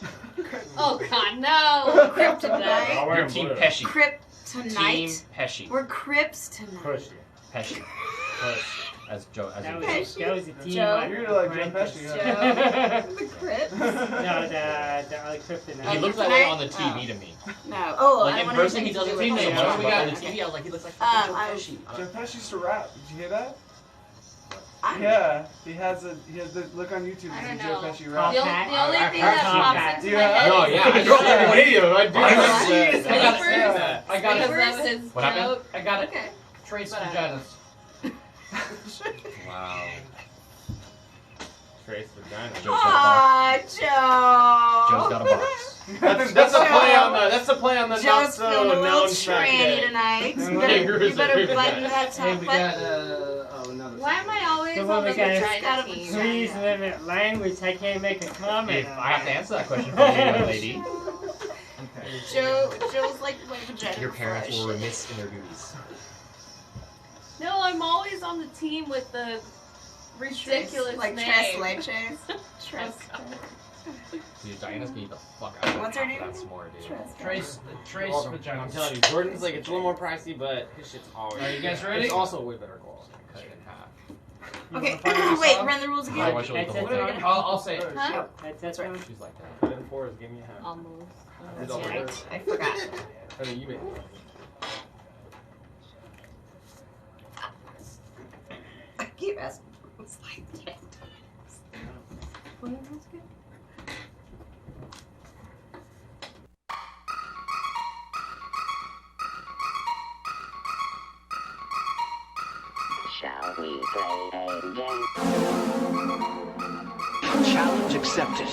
Oh God, no! Kryptonite. I'll wear Your him team blue. Pesci. Kryptonite. Team Pesci. We're Crips tonight. Push. Pesci. As Joe. As That you was, Pesci. that was a team. Joe. You're like Joe Pesci. Joe. The Crips. No, the other Kryptonite. He looks that way on the TV to me. No. Oh, Like I in want person, he anything to doesn't do seem with so name. much, What do we but got? on the TV, I was like, he looks like I Joe was- Pesci. Joe Pesci used to rap. Did you hear that? I'm- Yeah, he has the look on YouTube. I It's don't a Joe know. Pesci The rap. only thing that pops into my Yeah. head No, is yeah, I Don't know. have any of them. I do. Sleepers. I got it. Because of his What happened? joke. I got it. Okay. Trace But, vaginas. Wow. Trace vagina. Joe's got Aw, a box. Joe. Joe's got a box. That's a play on the. That's the play on the not Joe's so feeling a little known tranny tonight. You Kangaroos better are button that Hey, top we button. got another. Why am I always So on what the we got? vagina team? Please limit language. I can't make a comment. If I have to answer that question for you, young lady, Joe's like my vagina. your parents flush. were remiss in their duties. No, I'm always on the team with the ridiculous like name. Tres Leches. Tres. Dude, Diana's gonna eat the fuck out of What's her half of name? that s'more, dude. Tres. Trace vaginas. I'm telling you, Jordan's like it's a little more pricey, but his shit's always. Are you guys ready? It's also way better quality. Cut it in half. Okay, wait, run the rules again. Otherwise you'll eat the whole thing. I'll say it. Huh? That's right. She's like that. Cut it in fours. Give me a half. Almost. It's That's all right. worth. I forgot. I mean, you made it. I keep asking. It's like that. Shall we play a game? Challenge accepted.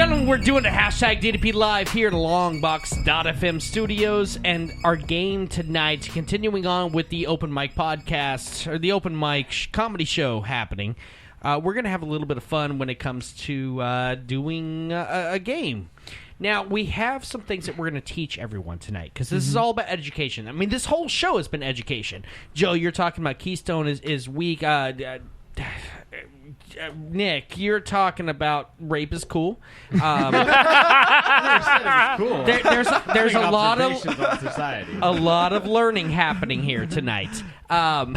gentlemen, we're doing a hashtag DDP Live here at Longbox.FM studios, and our game tonight, continuing on with the open mic podcast, or the open mic comedy show happening, we're going to have a little bit of fun when it comes to doing a game. Now, we have some things that we're going to teach everyone tonight, because this is all about education. I mean, this whole show has been education. Joe, you're talking about Keystone is weak. Nick, you're talking about rape is cool. There's a lot of learning happening here tonight. Wow.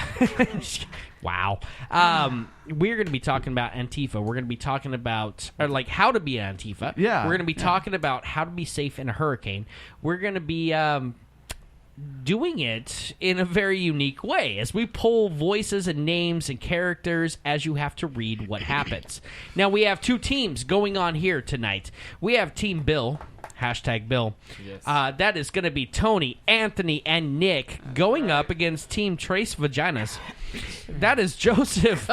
We're going to be talking about Antifa. We're going to be talking about how to be Antifa. Yeah. We're going to be talking about how to be safe in a hurricane. We're going to be doing it in a very unique way as we pull voices and names and characters as you have to read what happens. Now, we have two teams going on here tonight. We have Team Bill, hashtag Bill. Yes. That is going to be Tony, Anthony, and Nick going up against Team Trace Vaginas. That is Joseph.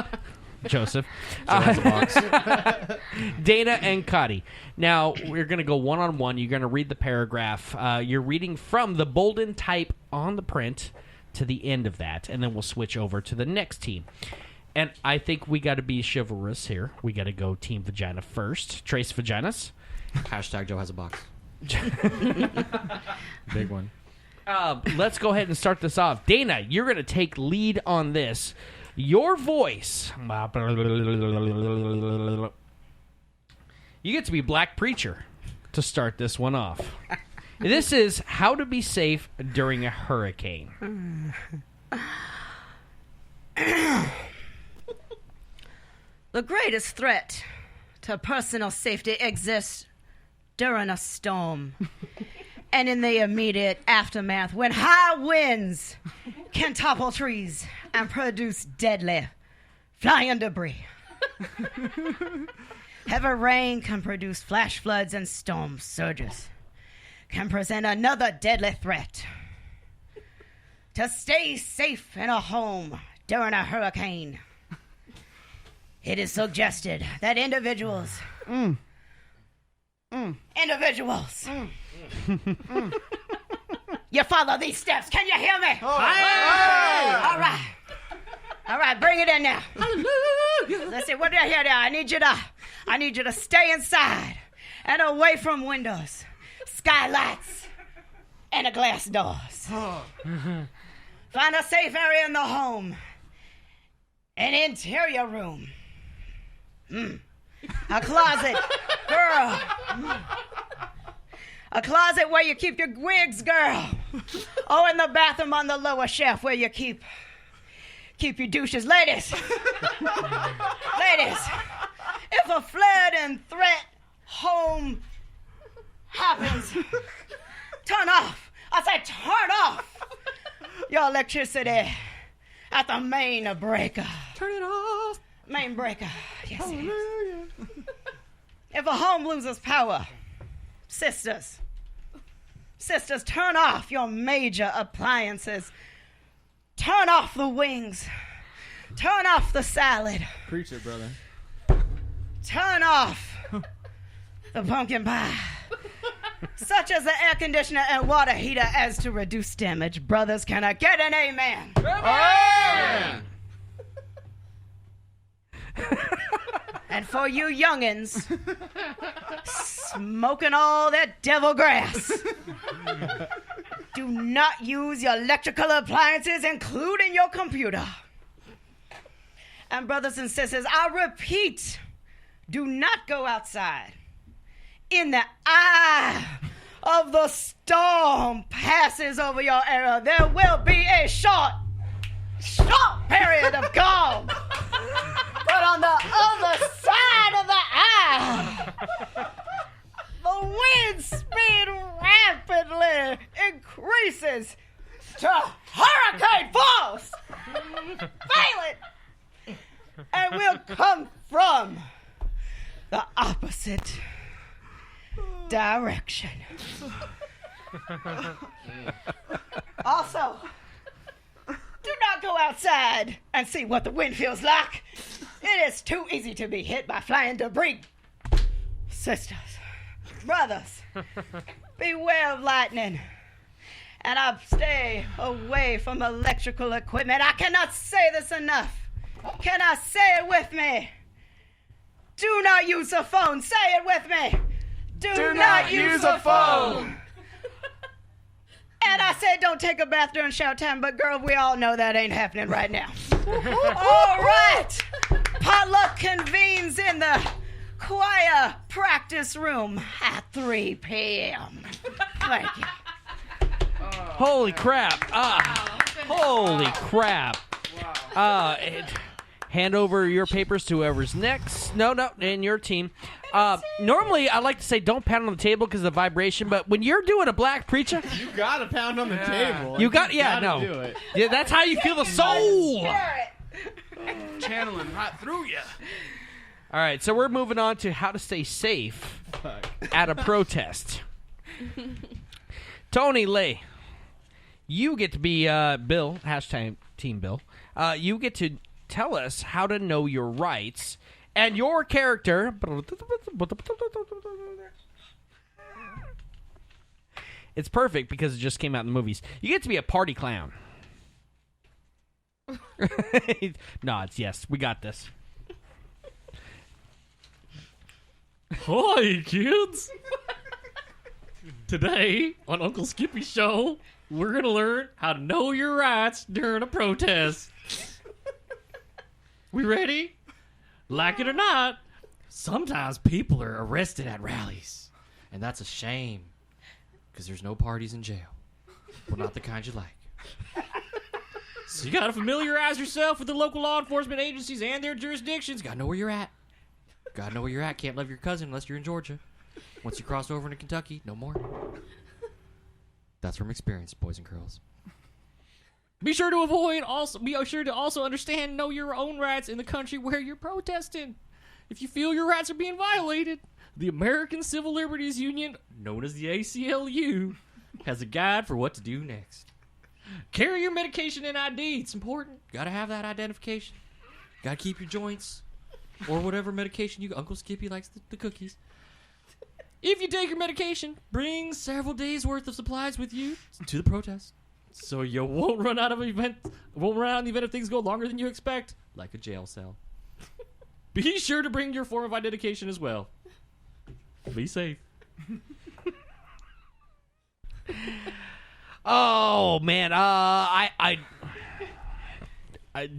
Dana and Cuddy. Now, we're going to go one-on-one. You're going to read the paragraph. You're reading from the bolden type on the print to the end of that, and then we'll switch over to the next team. And I think we got to be chivalrous here. We got to go Team Vagina first. Trace Vaginas. Hashtag Joe has a box. Big one. Let's go ahead and start this off. Dana, you're going to take lead on this. Your voice. You get to be Black Preacher to start this one off. This is how to be safe during a hurricane. The greatest threat to personal safety exists during a storm and in the immediate aftermath when high winds can topple trees and produce deadly flying debris. Heavy rain can produce flash floods and storm surges, can present another deadly threat. To stay safe in a home during a hurricane, it is suggested that individuals you follow these steps. Can you hear me? Hey! All right, bring it in now. Hallelujah. Let's see, what do I hear there? I need you to stay inside and away from windows, skylights, and the glass doors. Find a safe area in the home, an interior room, a closet, girl. A closet where you keep your wigs, girl. Oh, in the bathroom on the lower shelf where you keep your douches. Ladies, if a flood and threat home happens, turn off. I said turn off your electricity at the main breaker. Turn it off. Main breaker. Yes, yes. If a home loses power, sisters, turn off your major appliances. Turn off the wings. Turn off the salad. Preach it, brother. Turn off the pumpkin pie. Such as the air conditioner and water heater as to reduce damage. Brothers, can I get an amen? Amen! And for you youngins smoking all that devil grass, do not use your electrical appliances, including your computer. And brothers and sisters, I repeat, do not go outside. In the eye of the storm passes over your area, there will be a short period of calm. But on the other side of the eye, the wind speed rapidly increases to hurricane force. Feel it. And will come from the opposite direction. Also, do not go outside and see what the wind feels like. It is too easy to be hit by flying debris. Sisters, brothers, beware of lightning. And I stay away from electrical equipment. I cannot say this enough. Can I say it with me? Do not use a phone. Say it with me. Do not use a phone. And I said don't take a bath during shower time, but girl, we all know that ain't happening right now. All right. Potluck convenes in the choir practice room at 3 p.m. Thank you. Holy crap. Holy crap. Hand over your papers to whoever's next. No, in your team. Normally, I like to say don't pound on the table because of the vibration, but when you're doing a black preacher... You gotta pound on the table. You gotta do it. Yeah, that's how you feel the soul. Channeling right through you. All right, so we're moving on to how to stay safe at a protest. Tony Lee, you get to be Bill, hashtag Team Bill. You get to tell us how to know your rights and your character. It's perfect because it just came out in the movies. You get to be a party clown. Nods, yes, we got this. Hi, kids. Today on Uncle Skippy's show, we're going to learn how to know your rights during a protest. We ready? Like it or not, sometimes people are arrested at rallies. And that's a shame. Because there's no parties in jail. Well, not the kind you like. So you got to familiarize yourself with the local law enforcement agencies and their jurisdictions. Got to know where you're at. Got to know where you're at. Can't love your cousin unless you're in Georgia. Once you cross over into Kentucky, no more. That's from experience, boys and girls. Be sure to also understand and know your own rights in the country where you're protesting. If you feel your rights are being violated, the American Civil Liberties Union, known as the ACLU, has a guide for what to do next. Carry your medication and ID. It's important. Got to have that identification. Got to keep your joints or whatever medication Uncle Skippy likes the cookies. If you take your medication, bring several days worth of supplies with you to the protest, so you won't run out in the event if things go longer than you expect, like a jail cell. Be sure to bring your form of identification as well. Be safe. Oh man,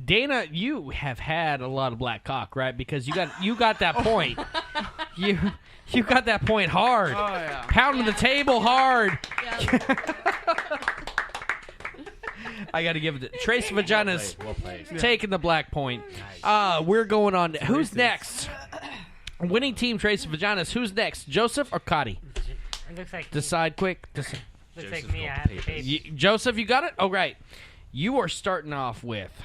Dana, you have had a lot of black cock, right? Because you got that point. You got that point hard. Oh, yeah. Pounding the table hard. Yeah. I got to give it to Trace Vaginas. Well played. Taking the black point. Nice. We're going on. Who's next? Winning team, Trace Vaginas. Who's next? Joseph or Cotty? It looks like Decide quick. Looks like me. I have the baby. Joseph, you got it? Oh, right. You are starting off with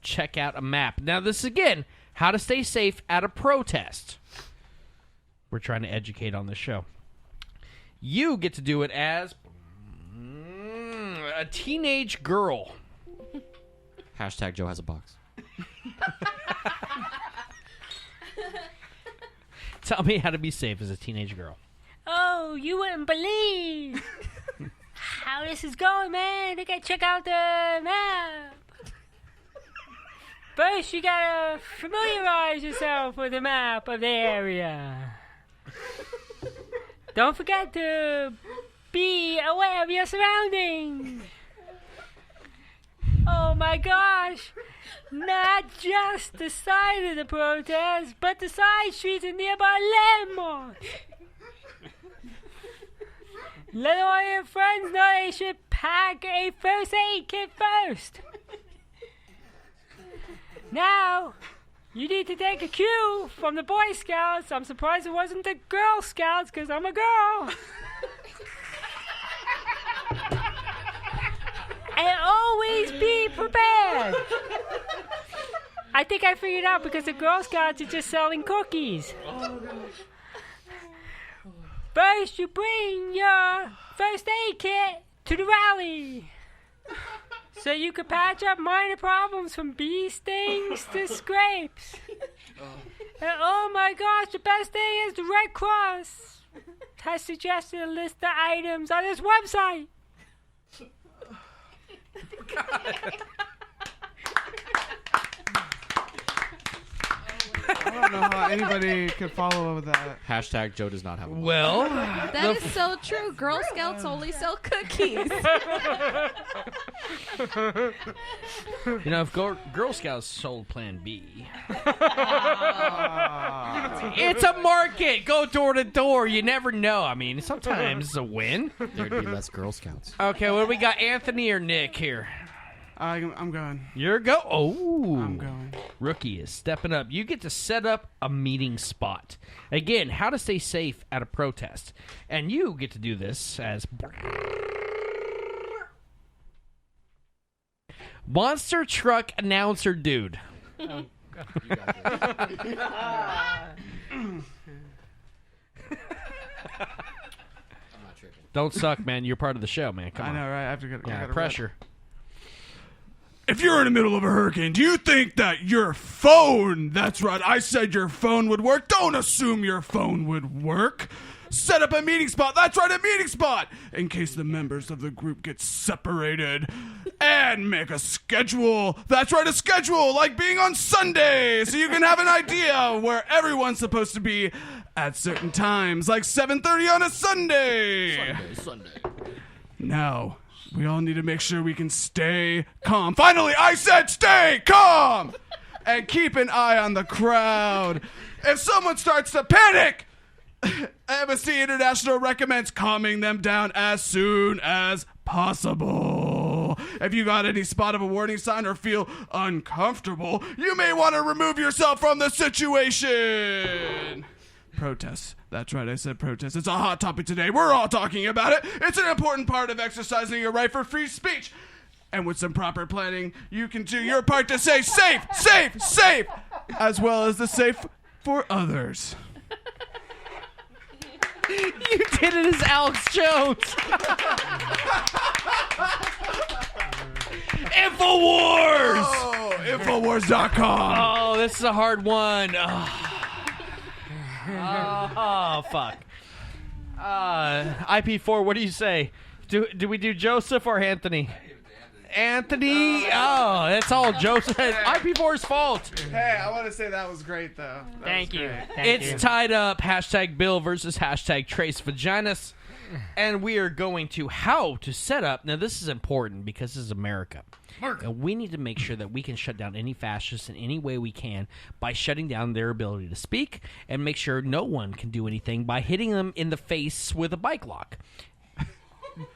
check out a map. Now, this is, again, how to stay safe at a protest. We're trying to educate on this show. You get to do it as a teenage girl. Hashtag Joe has a box. Tell me how to be safe as a teenage girl. Oh, you wouldn't believe how this is going, man. You gotta check out the map. First, you gotta familiarize yourself with the map of the area. Don't forget to be aware of your surroundings. Oh my gosh. Not just the side of the protest, but the side streets and nearby landmarks. Let all your friends know they should pack a first aid kit first. Now, you need to take a cue from the Boy Scouts. I'm surprised it wasn't the Girl Scouts, because I'm a girl. And always be prepared. I think I figured out because the Girl Scouts are just selling cookies. First, you bring your first aid kit to the rally. So you can patch up minor problems from bee stings to scrapes. And oh my gosh, the best thing is the Red Cross has suggested a list of items on his website. I don't know how anybody could follow up with that. Hashtag Joe does not have a mom. Well, That is so true. Girl Scouts only sell cookies. you know, if Girl Scouts sold Plan B, it's a market. Go door to door. You never know. I mean, sometimes it's a win. There'd be less Girl Scouts. Okay, what do we got? Anthony or Nick here? I'm going. You're go. Oh, I'm going. Rookie is stepping up. You get to set up a meeting spot. Again, how to stay safe at a protest, and you get to do this as monster truck announcer dude. Oh, Don't suck, man. You're part of the show, man. Come on. I know, right? I have to get pressure. If you're in the middle of a hurricane, do you think that your phone, that's right, I said your phone would work. Don't assume your phone would work. Set up a meeting spot. That's right, a meeting spot. In case the members of the group get separated. And make a schedule. That's right, a schedule, like being on Sunday. So you can have an idea where everyone's supposed to be at certain times, like 7:30 on a Sunday. Sunday. Now, we all need to make sure we can stay calm. Finally, I said stay calm! And keep an eye on the crowd. If someone starts to panic, Amnesty International recommends calming them down as soon as possible. If you got any spot of a warning sign or feel uncomfortable, you may want to remove yourself from the situation. Protests. That's right, I said protests. It's a hot topic today. We're all talking about it. It's an important part of exercising your right for free speech. And with some proper planning, you can do your part to say safe, safe, safe, as well as the safe for others. You did it as Alex Jones. InfoWars! Oh, Infowars.com. Oh, this is a hard one. Oh, fuck. IP4, what do you say? Do we do Joseph or Anthony? Anthony? Oh, that's all Joseph. IP4's fault. Hey, I want to say that was great, though. Thank you. It's tied up. Hashtag Bill versus hashtag Trace Vaginas. And we are going to how to set up. Now, this is important because this is America. And we need to make sure that we can shut down any fascists in any way we can by shutting down their ability to speak and make sure no one can do anything by hitting them in the face with a bike lock.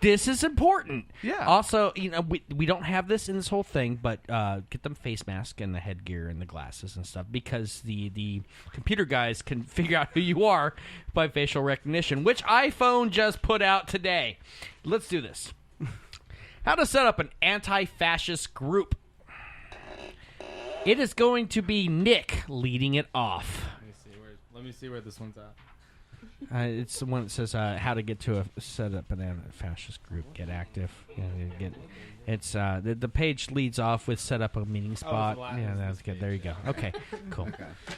This is important. Yeah. Also, you know, we don't have this in this whole thing, but get them face mask and the headgear and the glasses and stuff because the computer guys can figure out who you are by facial recognition, which iPhone just put out today. Let's do this. How to set up an anti-fascist group. It is going to be Nick leading it off. Let me see where this one's at. It's the one that says how to get to set up an anti-fascist group. Get active. It's the page leads off with set up a meeting spot. Yeah, that's good. There you go. Okay, cool,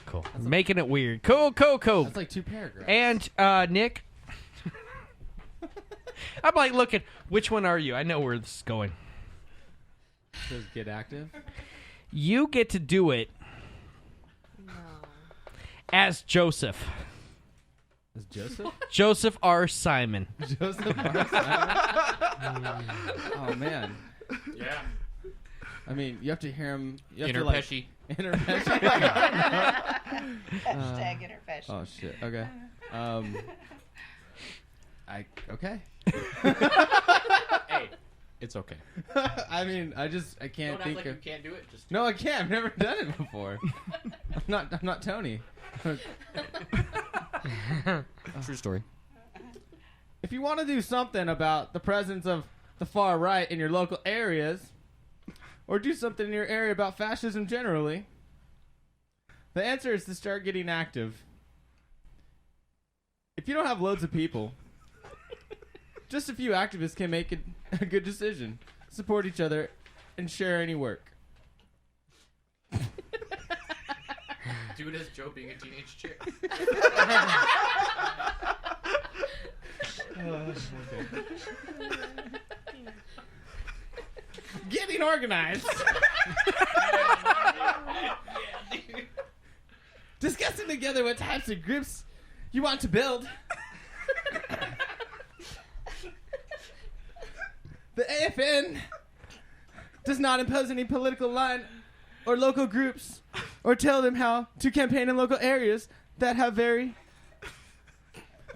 cool. Making it weird. Cool. That's like 2 paragraphs. And Nick, I'm like looking. Which one are you? I know where this is going. Says get active. You get to do it as Joseph. Is Joseph? Joseph R. Simon. Joseph R. Simon. Oh man. Yeah. I mean, you have to hear him. Interpesci. Interpesci. Hashtag interpesci. Oh shit. Okay. Okay. Hey, it's okay. I mean, I can't Don't think act like of. you can't do it. Just No, I can't. I've never done it before. I'm not Tony. True story. If you want to do something about the presence of the far right in your local areas, or do something in your area about fascism generally, the answer is to start getting active. If you don't have loads of people, just a few activists can make a good decision, support each other, and share any work. Do it as Joe being a teenage chick. Getting organized. Discussing together what types of groups you want to build. The AFN does not impose any political line or local groups or tell them how to campaign in local areas that have very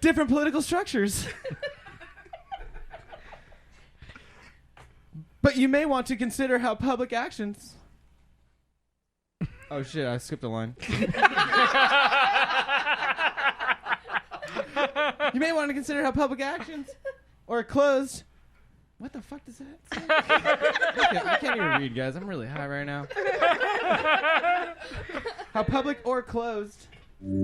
different political structures. But you may want to consider how public actions... Oh shit, I skipped a line. You may want to consider how public actions or closed... What the fuck does that say? I can't even read, guys. I'm really high right now. How public or closed...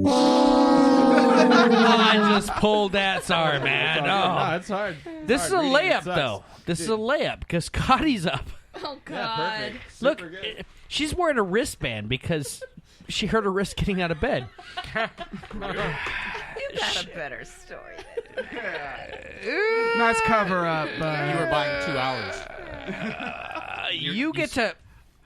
I just pulled that. Sorry, man. No, it's hard. This is a layup, though. This is a layup because Scotty's up. Oh, God. Yeah, perfect. Look, she's wearing a wristband because she hurt her wrist getting out of bed. You got a better story. Nice cover up. You were buying 2 hours. You get to,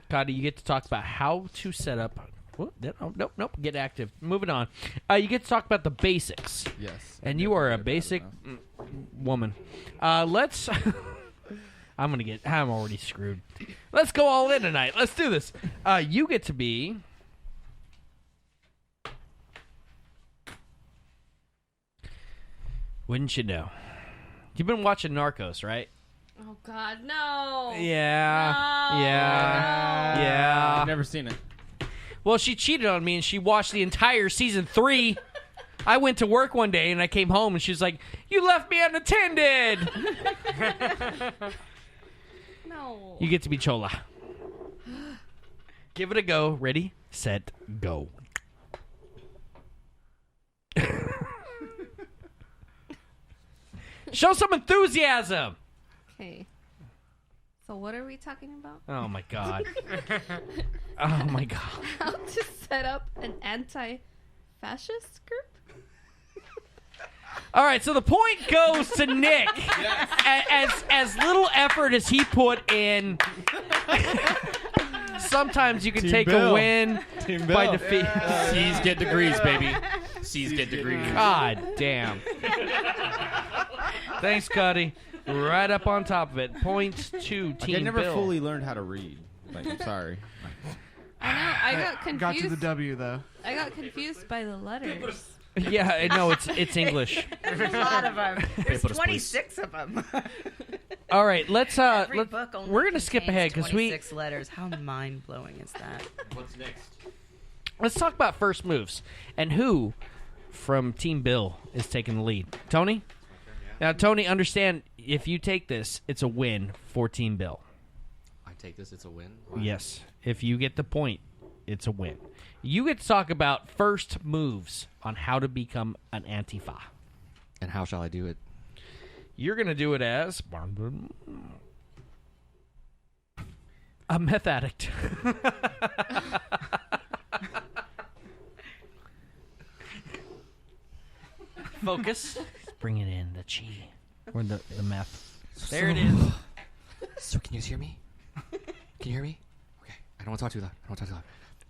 Scotty, you get to talk about how to set up. Nope. Get active. Moving on. You get to talk about the basics. Yes. And you are a basic woman. Let's... I'm already screwed. Let's go all in tonight. Let's do this. You get to be... Wouldn't you know? You've been watching Narcos, right? Oh, God, no. Yeah. No. Yeah. I've never seen it. Well, she cheated on me, and she watched the entire season 3. I went to work one day, and I came home, and she was like, "You left me unattended." No. You get to be Chola. Give it a go. Ready, set, go. Show some enthusiasm. Okay. So what are we talking about? Oh, my God. Oh, my God. How to set up an anti-fascist group? All right, so the point goes to Nick. Yes. As little effort as he put in, sometimes you can take a win by defeat. C's get degrees, baby. C's get degrees. God damn. Thanks, Cuddy. Right up on top of it. Points to Team I never Bill. fully learned how to read. Like, I'm sorry. I know. I got confused. Got to the W, though. I got confused by the letters. Yeah, no, it's English. There's a lot of them. There's 26 of them. All right, let's Every book only we're gonna skip ahead because 26 letters. How mind blowing is that? What's next? Let's talk about first moves and who from Team Bill is taking the lead. Tony. Now, Tony, understand if you take this, it's a win for Team Bill. I take this, it's a win? Wow. Yes. If you get the point, it's a win. You get to talk about first moves on how to become an Antifa. And how shall I do it? You're going to do it as a meth addict. Focus. Bring it in, the chi. Or the meth. There it is. So can you hear me? Can you hear me? Okay. I don't want to talk too loud.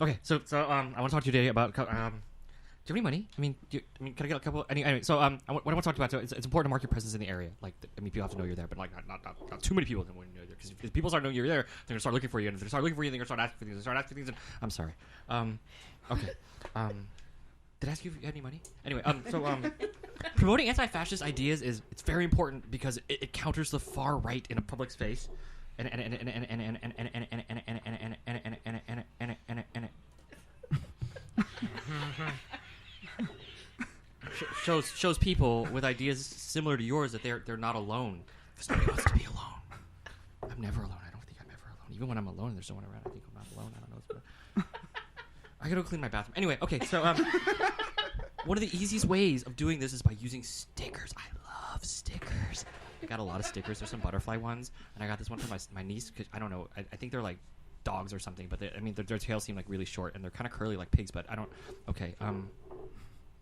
Okay, so I want to talk to you today about. Do you have any money? Can I get a couple? Anyway, so what I want to talk about, so it's important to mark your presence in the area. Like, people have to know you're there, but like not too many people can know you're there. Because if people start knowing you're there, they're gonna start looking for you, and if they start looking for you, they're gonna start asking for things. And I'm sorry. Okay. Did I ask you if you had any money? Anyway, promoting anti-fascist ideas it's very important because it counters the far right in a public space, and shows people with ideas similar to yours that they're not alone. If somebody wants to be alone, I'm never alone. I don't think I'm ever alone. Even when I'm alone, there's someone around. I think I'm not alone. I don't know what's going on. I gotta go clean my bathroom. Anyway, okay, so one of the easiest ways of doing this is by using stickers. I love stickers. I got a lot of stickers. There's some butterfly ones, and I got this one for my niece because I don't know. I think they're like dogs or something, but their tails seem like really short and they're kind of curly like pigs. But I don't. Okay,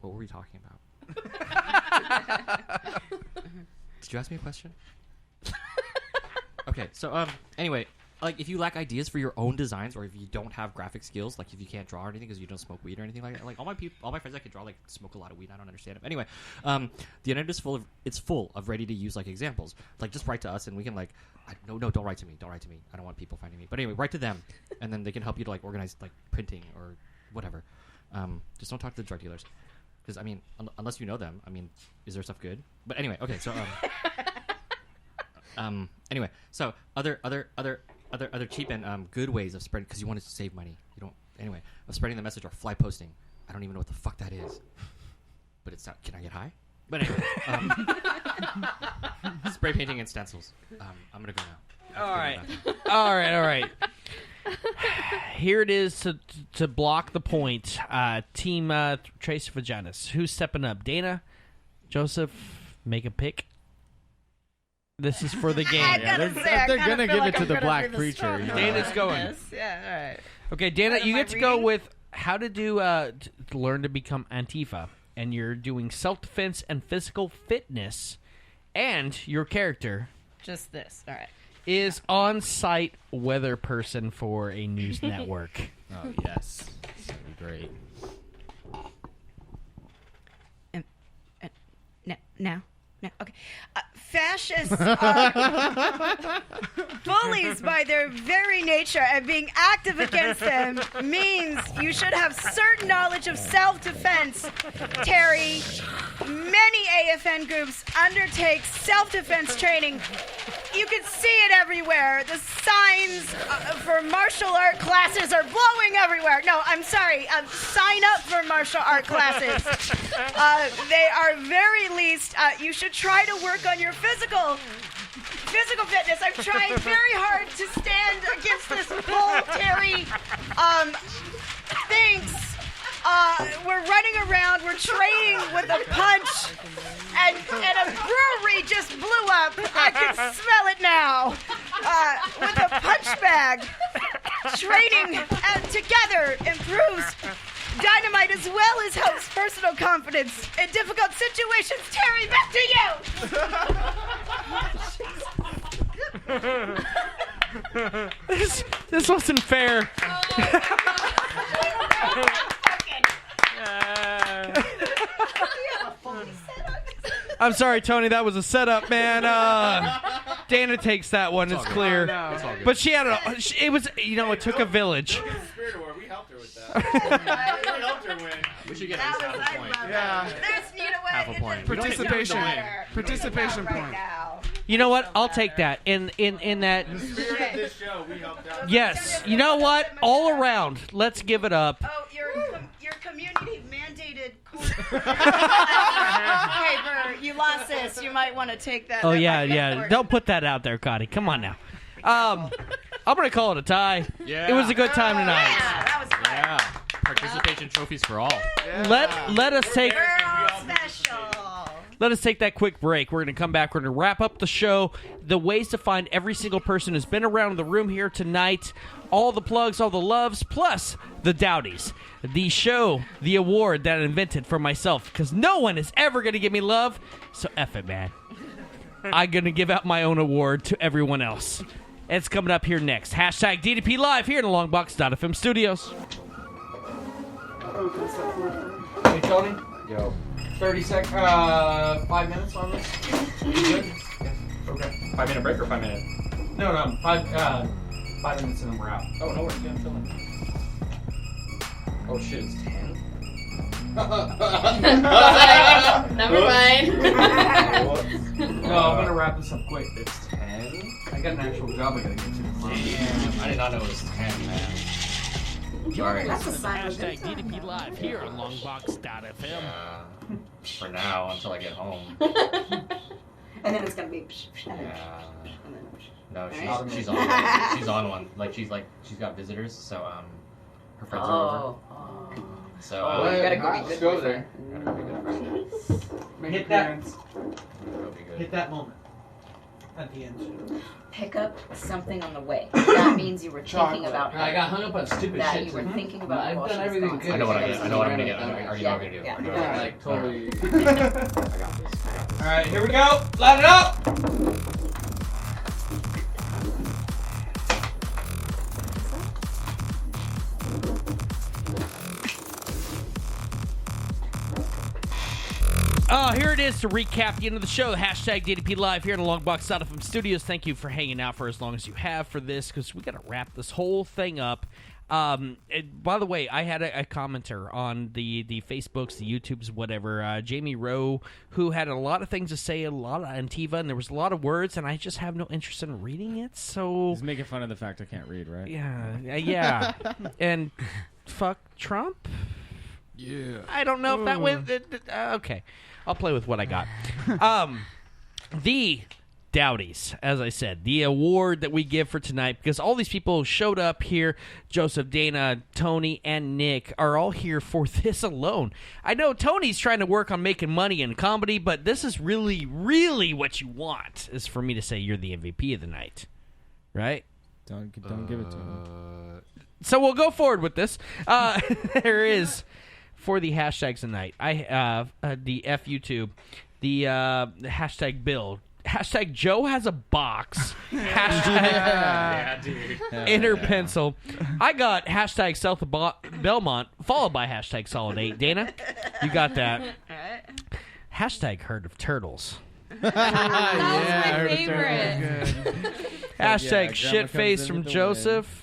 what were we talking about? Did you ask me a question? Okay, so anyway, like if you lack ideas for your own designs, or if you don't have graphic skills, like if you can't draw or anything because you don't smoke weed or anything like that, like all my friends that can draw like smoke a lot of weed. I don't understand it. Anyway, the internet is full of ready to use like examples. Like just write to us and we can like no, don't write to me. Don't write to me. I don't want people finding me. But anyway, write to them, and then they can help you to like organize like printing or whatever. Just don't talk to the drug dealers, because I mean, unless you know them, I mean, is their stuff good? But anyway, okay, so anyway, so other cheap and good ways of spreading, because you want to save money. You don't anyway of spreading the message or fly posting. I don't even know what the fuck that is, but it's not. Can I get high? But anyway, spray painting and stencils. I'm gonna go now. All right. Here it is to block the point. Team Trace Vaginas. Who's stepping up? Dana, Joseph, make a pick. This is for the game. They're gonna give it to the black preacher. Dana's going. Yeah, all right. Okay, Dana, you get to go with how to do learn to become Antifa, and you're doing self-defense and physical fitness, and your character Just this. All right. is on-site weather person for a news network. Oh yes, this would be great. Now. Okay. Fascists bullies by their very nature, and being active against them means you should have certain knowledge of self-defense. Terry, many AFN groups undertake self-defense training. You can see it everywhere. The signs for martial art classes are blowing everywhere. No, I'm sorry. Sign up for martial art classes. They are very least. You should try to work on your physical fitness. I'm trying very hard to stand against this bull, Terry. Thanks. We're running around. We're training with a punch, and a brewery just blew up. I can smell it now. With a punch bag. Training together improves dynamite as well as helps personal confidence in difficult situations. Terry, back to you. This wasn't fair. I'm sorry, Tony. That was a setup, man. Dana takes that one. It's clear. But she had it was, it took a village. We helped her with that. We helped her win. We should get at least half a point. Yeah. Half a point. Participation point. You know what? I'll take that. In that. In the spirit of this show, we helped out. Yes. You know what? All around. Let's give it up. Oh, your community mandated court paper. You lost this. You might want to take that. Oh, yeah. Don't put that out there, Connie. Come on now. I'm going to call it a tie. Yeah. It was a good time tonight. Yeah, that was fun. Yeah. Participation trophies for all. Yeah. Let us take... Girl special. Let us take that quick break. We're going to come back. We're going to wrap up the show. The ways to find every single person who's been around the room here tonight. All the plugs, all the loves, plus the Dowdies. The show, the award that I invented for myself. Because no one is ever going to give me love. So F it, man. I'm going to give out my own award to everyone else. It's coming up here next. Hashtag DDP Live here in the Longbox.FM studios. Hey, Tony. Yo. 30 seconds, 5 minutes on this. You good? Yeah. Okay. 5 minute break or 5 minute? No, 5 minutes and then we're out. Oh, no worries. Yeah, I'm chilling. Oh shit, it's 10. Never mind. No, I'm gonna wrap this up quick. It's 10? I got an actual job I gotta get to. Damn. I did not know it was 10, man. Sorry. That's a sign of Hashtag DDP Live here on Longbox.FM. For now, until I get home. And then it's gonna be. Yeah. No, she's on one. She's on one. She's got visitors, so her friends are over. So you gotta go be good. Go there. Gotta be good friend. Hit that. It'll be good. Hit that moment. at the end. Pick up something on the way. That means you were thinking about her. I got hung up on stupid that shit. you were thinking about I've her while done she was everything gone. good. I know what I know what I'm gonna get. I already know what I'm gonna do. Yeah. I know what I'm Like, totally. I got this. All right, here we go. Line it up. Here it is to recap the end of the show. Hashtag DDP Live here in the Longbox.FM studios. Thank you for hanging out for as long as you have for this, because we got to wrap this whole thing up. By the way, I had a commenter on the Facebooks, the YouTubes, whatever, Jamie Rowe, who had a lot of things to say, a lot of Antiva, and there was a lot of words, and I just have no interest in reading it, so... He's making fun of the fact I can't read, right? Yeah. And fuck Trump? Yeah. I don't know if that went... okay. I'll play with what I got. The Dowdies, as I said, the award that we give for tonight, because all these people showed up here. Joseph, Dana, Tony, and Nick are all here for this alone. I know Tony's trying to work on making money in comedy, but this is really, really what you want, is for me to say you're the MVP of the night. Right? Don't give it to him. So we'll go forward with this. There is... For the hashtags tonight, I have the FUtube, the hashtag Bill, hashtag Joe has a box, hashtag inner pencil. I got hashtag South of Belmont, followed by hashtag Solid 8. Dana, you got that. Hashtag Herd of Turtles. That was my favorite. Hashtag Grandma Shitface comes from into the Joseph.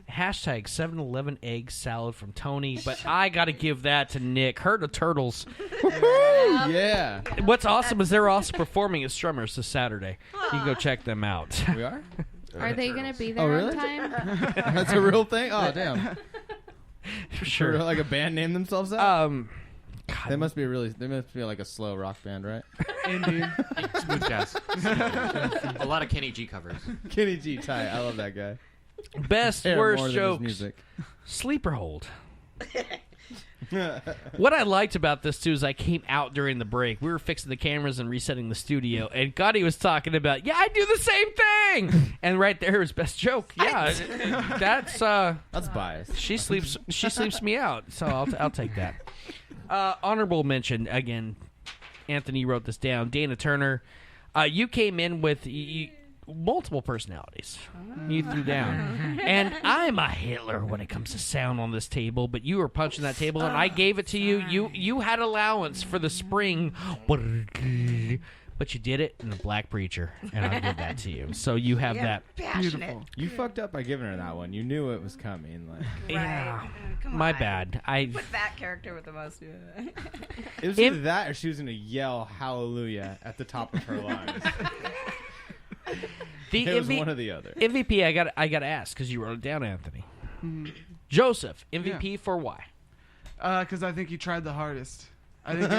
Hashtag 7-Eleven egg salad from Tony, but I got to give that to Nick. Herd of Turtles. Yeah. What's awesome is they're also performing as strummers this Saturday. You can go check them out. We are? Are they going to be there Oh, really? on time? That's a real thing? Oh, damn. Sure. Like a band named themselves that? They must be like a slow rock band, right? Indeed. Smooth jazz. A lot of Kenny G covers. Kenny G, tight. I love that guy. Best, More worst than his jokes. music. Sleeper hold. What I liked about this, too, is I came out during the break. We were fixing the cameras and resetting the studio, and Gotti was talking about, I do the same thing! And right there was best joke. Yeah, that's biased. She sleeps me out, so I'll take that. Honorable mention, again, Anthony wrote this down, Dana Turner. You came in with... multiple personalities you threw down, and I'm a Hitler when it comes to sound on this table, but you were punching that table and I gave it to you. You had allowance for the spring, but you did it in the Black Preacher, and I did that to you, so you have that. Beautiful. You fucked up by giving her that one. You knew it was coming. Like, Yeah, Come my on. bad. Put that character with the most. it was either that or she was gonna yell hallelujah at the top of her lungs. It was one or the other. MVP, I got to ask, because you wrote it down, Anthony. Mm-hmm. Joseph, MVP for why? Because I think you tried the hardest. I think.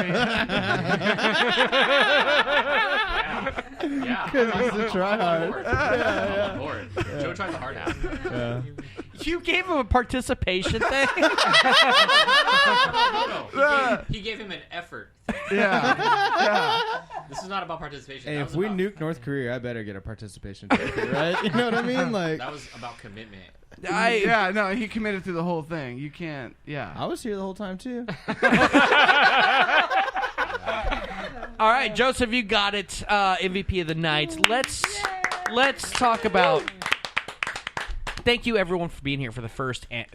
Because it's a try hard. I'm on board. Joe tried the hard half. Yeah. You gave him a participation thing? No. He gave him an effort. Yeah. This is not about participation. Hey, That if was we about, nuke North Korea, I better get a participation ticket, right? You know what I mean? Like, that was about commitment. No, he committed through the whole thing. You can't. Yeah. I was here the whole time too. All right, Joseph, you got it. MVP of the night. Let's talk about. Thank you, everyone, for being here for the first annual.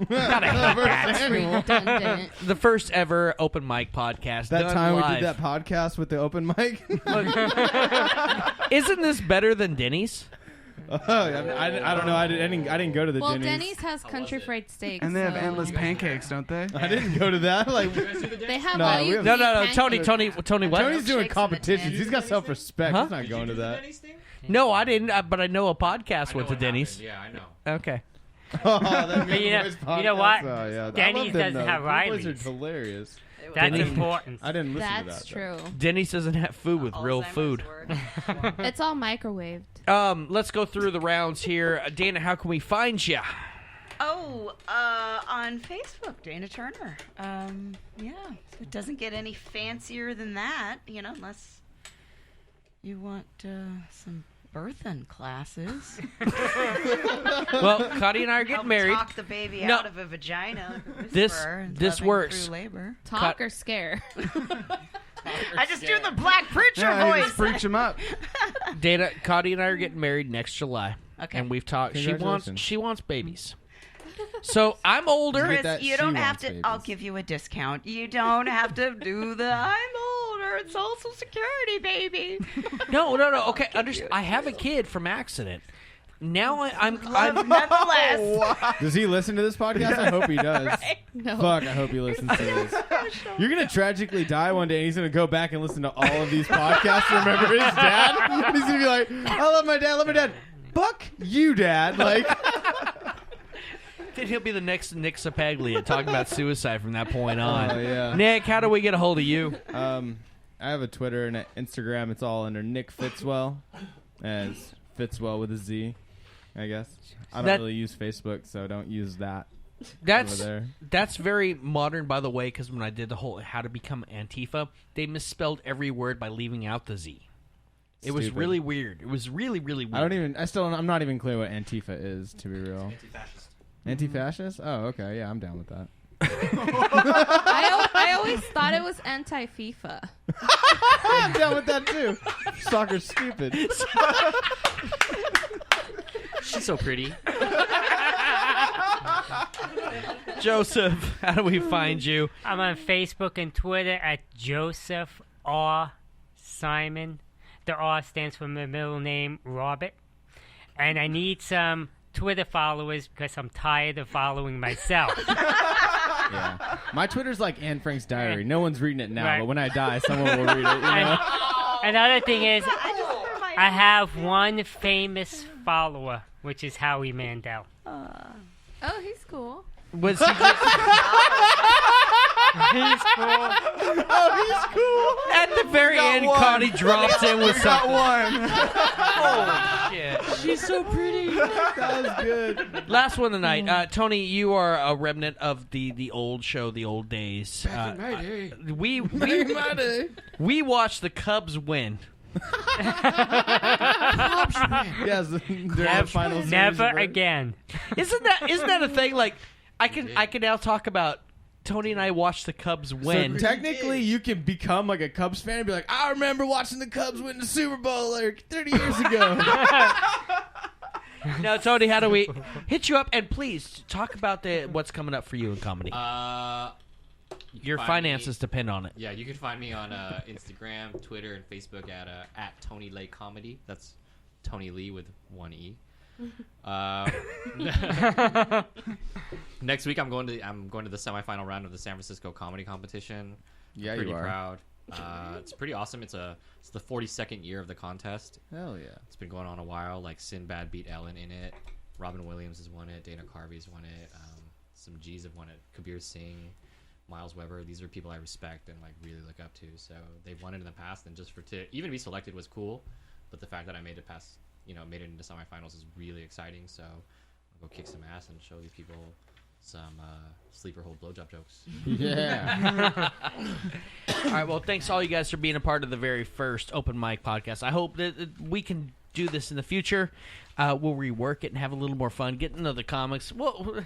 Gotta hate that. Redundant. The first ever open mic podcast. That done time live. we did that podcast with the open mic. Isn't this better than Denny's? I don't know. I didn't go to the Well, Denny's. Denny's has country fried steak. And they have so- endless pancakes, don't they? I didn't go to that. Like, They have No, all we you have- can No. eat Tony, pancakes. what? Tony's doing Milkshakes in the competitions. tin. He's got self-respect. Huh? He's not going to that. No, I didn't. But I know a podcast I know with the what Denny's. happened. Yeah, I know. Okay. Oh, that But Mean you know- Boys you know podcast. what? Oh, yeah. I Denny's love them, doesn't though. have Mean Boys Riley's. are hilarious. That's Denny- important. I didn't listen to that. That's true. Denny's doesn't have food with real food. It's all microwaved. Let's go through the rounds here. Dana, how can we find you? Oh, on Facebook, Dana Turner. Yeah, it doesn't get any fancier than that, unless You want some birthing classes? Well, Cotty and I are getting Help married. Talk the baby out of a vagina. Like a This whisper, works. Through labor. Talk or scare? I just do the black preacher Yeah, voice. just preach him up. Dana, Cotty and I are getting married next July. Okay. And we've talked. Congratulations. She wants babies. So I'm older. Chris, you don't have to. I'll give you a discount. You don't have to do the. I'm older. It's Social Security, baby. No. Okay, I have a kid from accident. Now I'm nonetheless. Does he listen to this podcast? I hope he does. Right? No. Fuck, I hope he listens to this. You're going to tragically die one day, and he's going to go back and listen to all of these podcasts and remember his dad. And he's going to be like, I love my dad. Fuck you, Dad. Like, Then he'll be the next Nick Ceppaglia talking about suicide from that point on. Oh, yeah. Nick, how do we get a hold of you? I have a Twitter and an Instagram. It's all under Nick Fitzwell. And it's Fitzwell with a Z, I guess. I don't really use Facebook, so don't use that. That's very modern, by the way, because when I did the whole how to become Antifa, they misspelled every word by leaving out the Z. It was really weird. It was really, really weird. I'm not even clear what Antifa is, to be real. Anti-fascist. Anti-fascist? Oh, okay. Yeah, I'm down with that. I always thought it was anti-FIFA. I'm down with that, too. Soccer's stupid. She's so pretty. Joseph, how do we find you? I'm on Facebook and Twitter at Joseph R. Simon. The R stands for my middle name, Robert. And I need some Twitter followers because I'm tired of following myself. Yeah. My Twitter's like Anne Frank's diary. No one's reading it now, but when I die, someone will read it. You know? Another thing is, I have one famous follower, which is Howie Mandel. Oh, he's cool. Was he He's cool. Oh, he's cool. At the very end, Connie drops in with something. one. Oh, shit. She's so pretty. That was good. Last one tonight. Tony, you are a remnant of the old show, the old days. Back in my day. We watched the Cubs win. Yes, Never again. Isn't that a thing? Like, I can now talk about Tony and I watched the Cubs win. So technically, you can become like a Cubs fan and be like, I remember watching the Cubs win the Super Bowl like 30 years ago. Now, Tony, how do we hit you up? And please talk about what's coming up for you in comedy. Your finances depend on it. Yeah, you can find me on Instagram, Twitter, and Facebook at Tony Lay Comedy. That's Tony Lee with one E. Next week, I'm going to the semifinal round of the San Francisco Comedy Competition. Yeah, I'm pretty you are. proud. It's pretty awesome. It's the 42nd year of the contest. Hell yeah! It's been going on a while. Like Sinbad beat Ellen in it. Robin Williams has won it. Dana Carvey's won it. Some G's have won it. Kabir Singh, Miles Weber. These are people I respect and like really look up to. So they've won it in the past, and just to even be selected was cool. But the fact that I made it past, made it into semifinals is really exciting. So I'll go kick some ass and show these people some sleeper hold blowjob jokes. Yeah. All right. Well, thanks all you guys for being a part of the very first open mic podcast. I hope that we can do this in the future. We'll rework it and have a little more fun. Get into the comics. Well,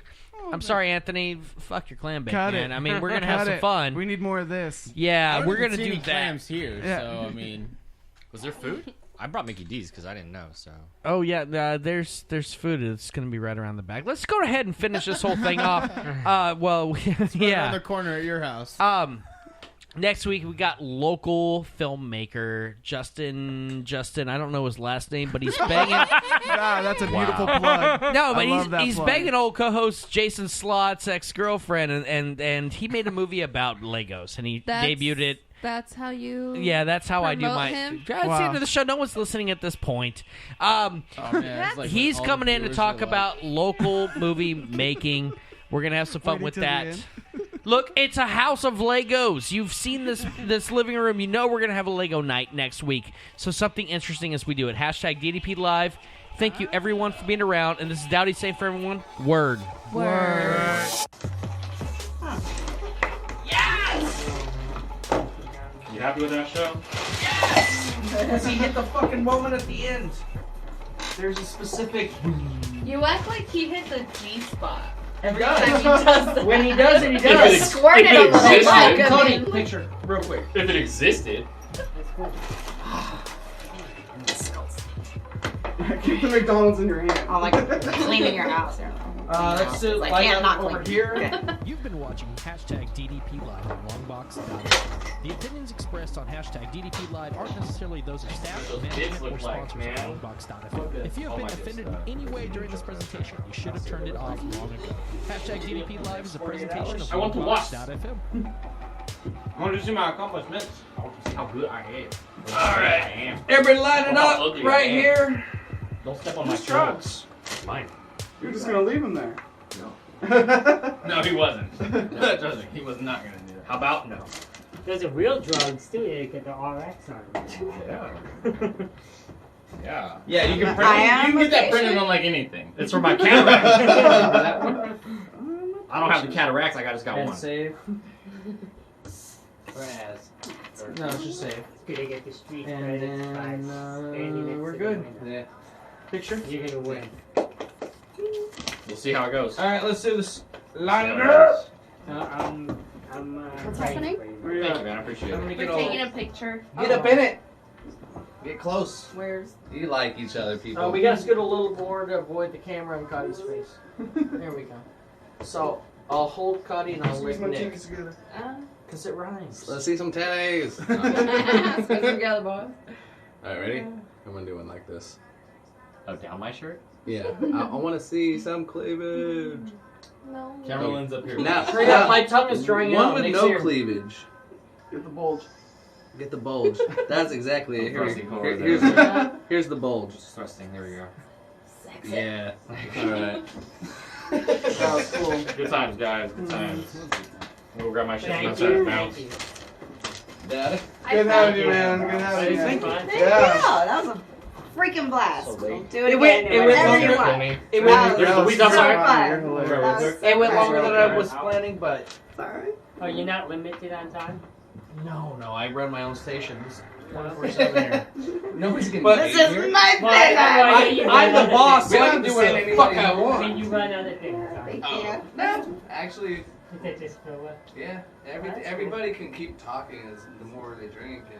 I'm sorry, Anthony. Fuck your Clambake, man. I mean, we're gonna have some fun. We need more of this. Yeah, we're gonna see do any that. clams here. Yeah. So I mean, Was there food? I brought Mickey D's because I didn't know. So Oh yeah, there's food. It's gonna be right around the back. Let's go ahead and finish this whole thing off. Well, around yeah. the corner at your house. Next week we got local filmmaker Justin. I don't know his last name, but he's banging. That's a beautiful plug. No, but I love that he's plug. banging old co-host Jason Slott's ex-girlfriend, and he made a movie about Legos, and he debuted it. That's how you. Yeah, that's how I do my. him? That's the end of the show. No one's listening at this point. Man, it's like He's all coming the in to viewers talk are like- about local movie making. We're gonna have some fun Waiting with till the that. end. Look, it's a house of Legos. You've seen this living room. You know we're gonna have a Lego night next week. So something interesting as we do it. Hashtag DDP Live. Thank you everyone for being around. And this is Dowdy saying for everyone, word. Word. yeah. happy with that show? Because he hit the fucking moment at the end. There's a specific. You act like he hit the G spot. Every time time he does that. When he does it, he If does. it Squirted if it a little existed- like a Cody, man. picture, real quick. If it existed. Keep the McDonald's in your hand. Oh, like cleaning your house. Let's do Like, line yeah, up not over clean. here. You've been watching hashtag DDP Live on Longbox.FM. The opinions expressed on hashtag DDP Live aren't necessarily those of staff, Those management, dicks or look like, sponsors man. of Longbox.FM. If you have Oh, been my offended goodness. in any way during this presentation, you should have turned it off long ago. Hashtag DDP Live is a presentation of I want to watch. Longbox.FM. I want to see my accomplishments. I want to see how good I am. Alright. I am. Everybody line it How up ugly right I am. here. Don't step on my Whose toes. drugs? Mine. You're just gonna leave him there. No, he wasn't. Trust me, he was not gonna do that. How about no? There's a real drugs too. They get the RX on it. Yeah. Yeah. Yeah, you can I print. am You can get that a printed patient. on like anything. It's for my cataract. I don't have the cataracts. I just got And one. save. Whereas. No, it's just save. It's good to get the street And credits by then standing next we're to good. the window. Yeah. Picture. You're gonna win. We'll see how it goes. Alright, let's do this. Line it See how it up. goes. I'm What's praying happening? for you. Where you Thank at? you, man. I appreciate I'm it. gonna We're get all. taking a picture. Get up in it. Get close. Where's? You like each other, people. Oh, we gotta scoot a little more to avoid the camera and Cuddy's face. There we go. So, I'll hold Cuddy and I'll Squeeze lick my Nick. cheeks together. Because it rhymes. Let's see some titties. Squeeze together, boys. Alright, ready? I'm gonna do one like this. Oh, down my shirt? Yeah. I want to see some cleavage. No. Caroline's up here. Now, Hurry up, my tongue is drying one out. with Nick's no here. cleavage. Get the bulge. Get the bulge. That's exactly it. Thrusting forward Here's the bulge. Just thrusting. There we go. Sexy. Yeah. Alright. That was cool. Good times, guys. Good times. We'll grab my shit and Thank set you. it down. Thank you. Dad? Good having you, man. Good having you. Thank you. Thank Yeah. you. That was a freaking blast. So late. Do it, It went- again. it went whenever longer you than want. me. It That went, was There's the weeds so outside. fun. You're hilarious. That was so it went fun. longer than I was planning, but Sorry. Oh, you're not limited on time? no, I run my own station. This is 24/7 here. Nobody's getting But- paid This is here. my Well, thing. I'm the boss, so We I don't can have do to send whatever the fuck anybody I home. want. When you run other things. They Oh. can't. No, actually, Is it just filler? yeah. Everybody can keep talking as the more they drink, and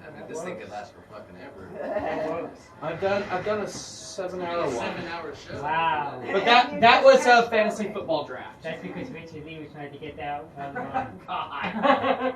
I mean, this thing could last for fucking ever. I've done a 7-hour one. 7-hour show. Wow. But that was a fantasy football draft. That's because Richard Lee was trying to get that. God.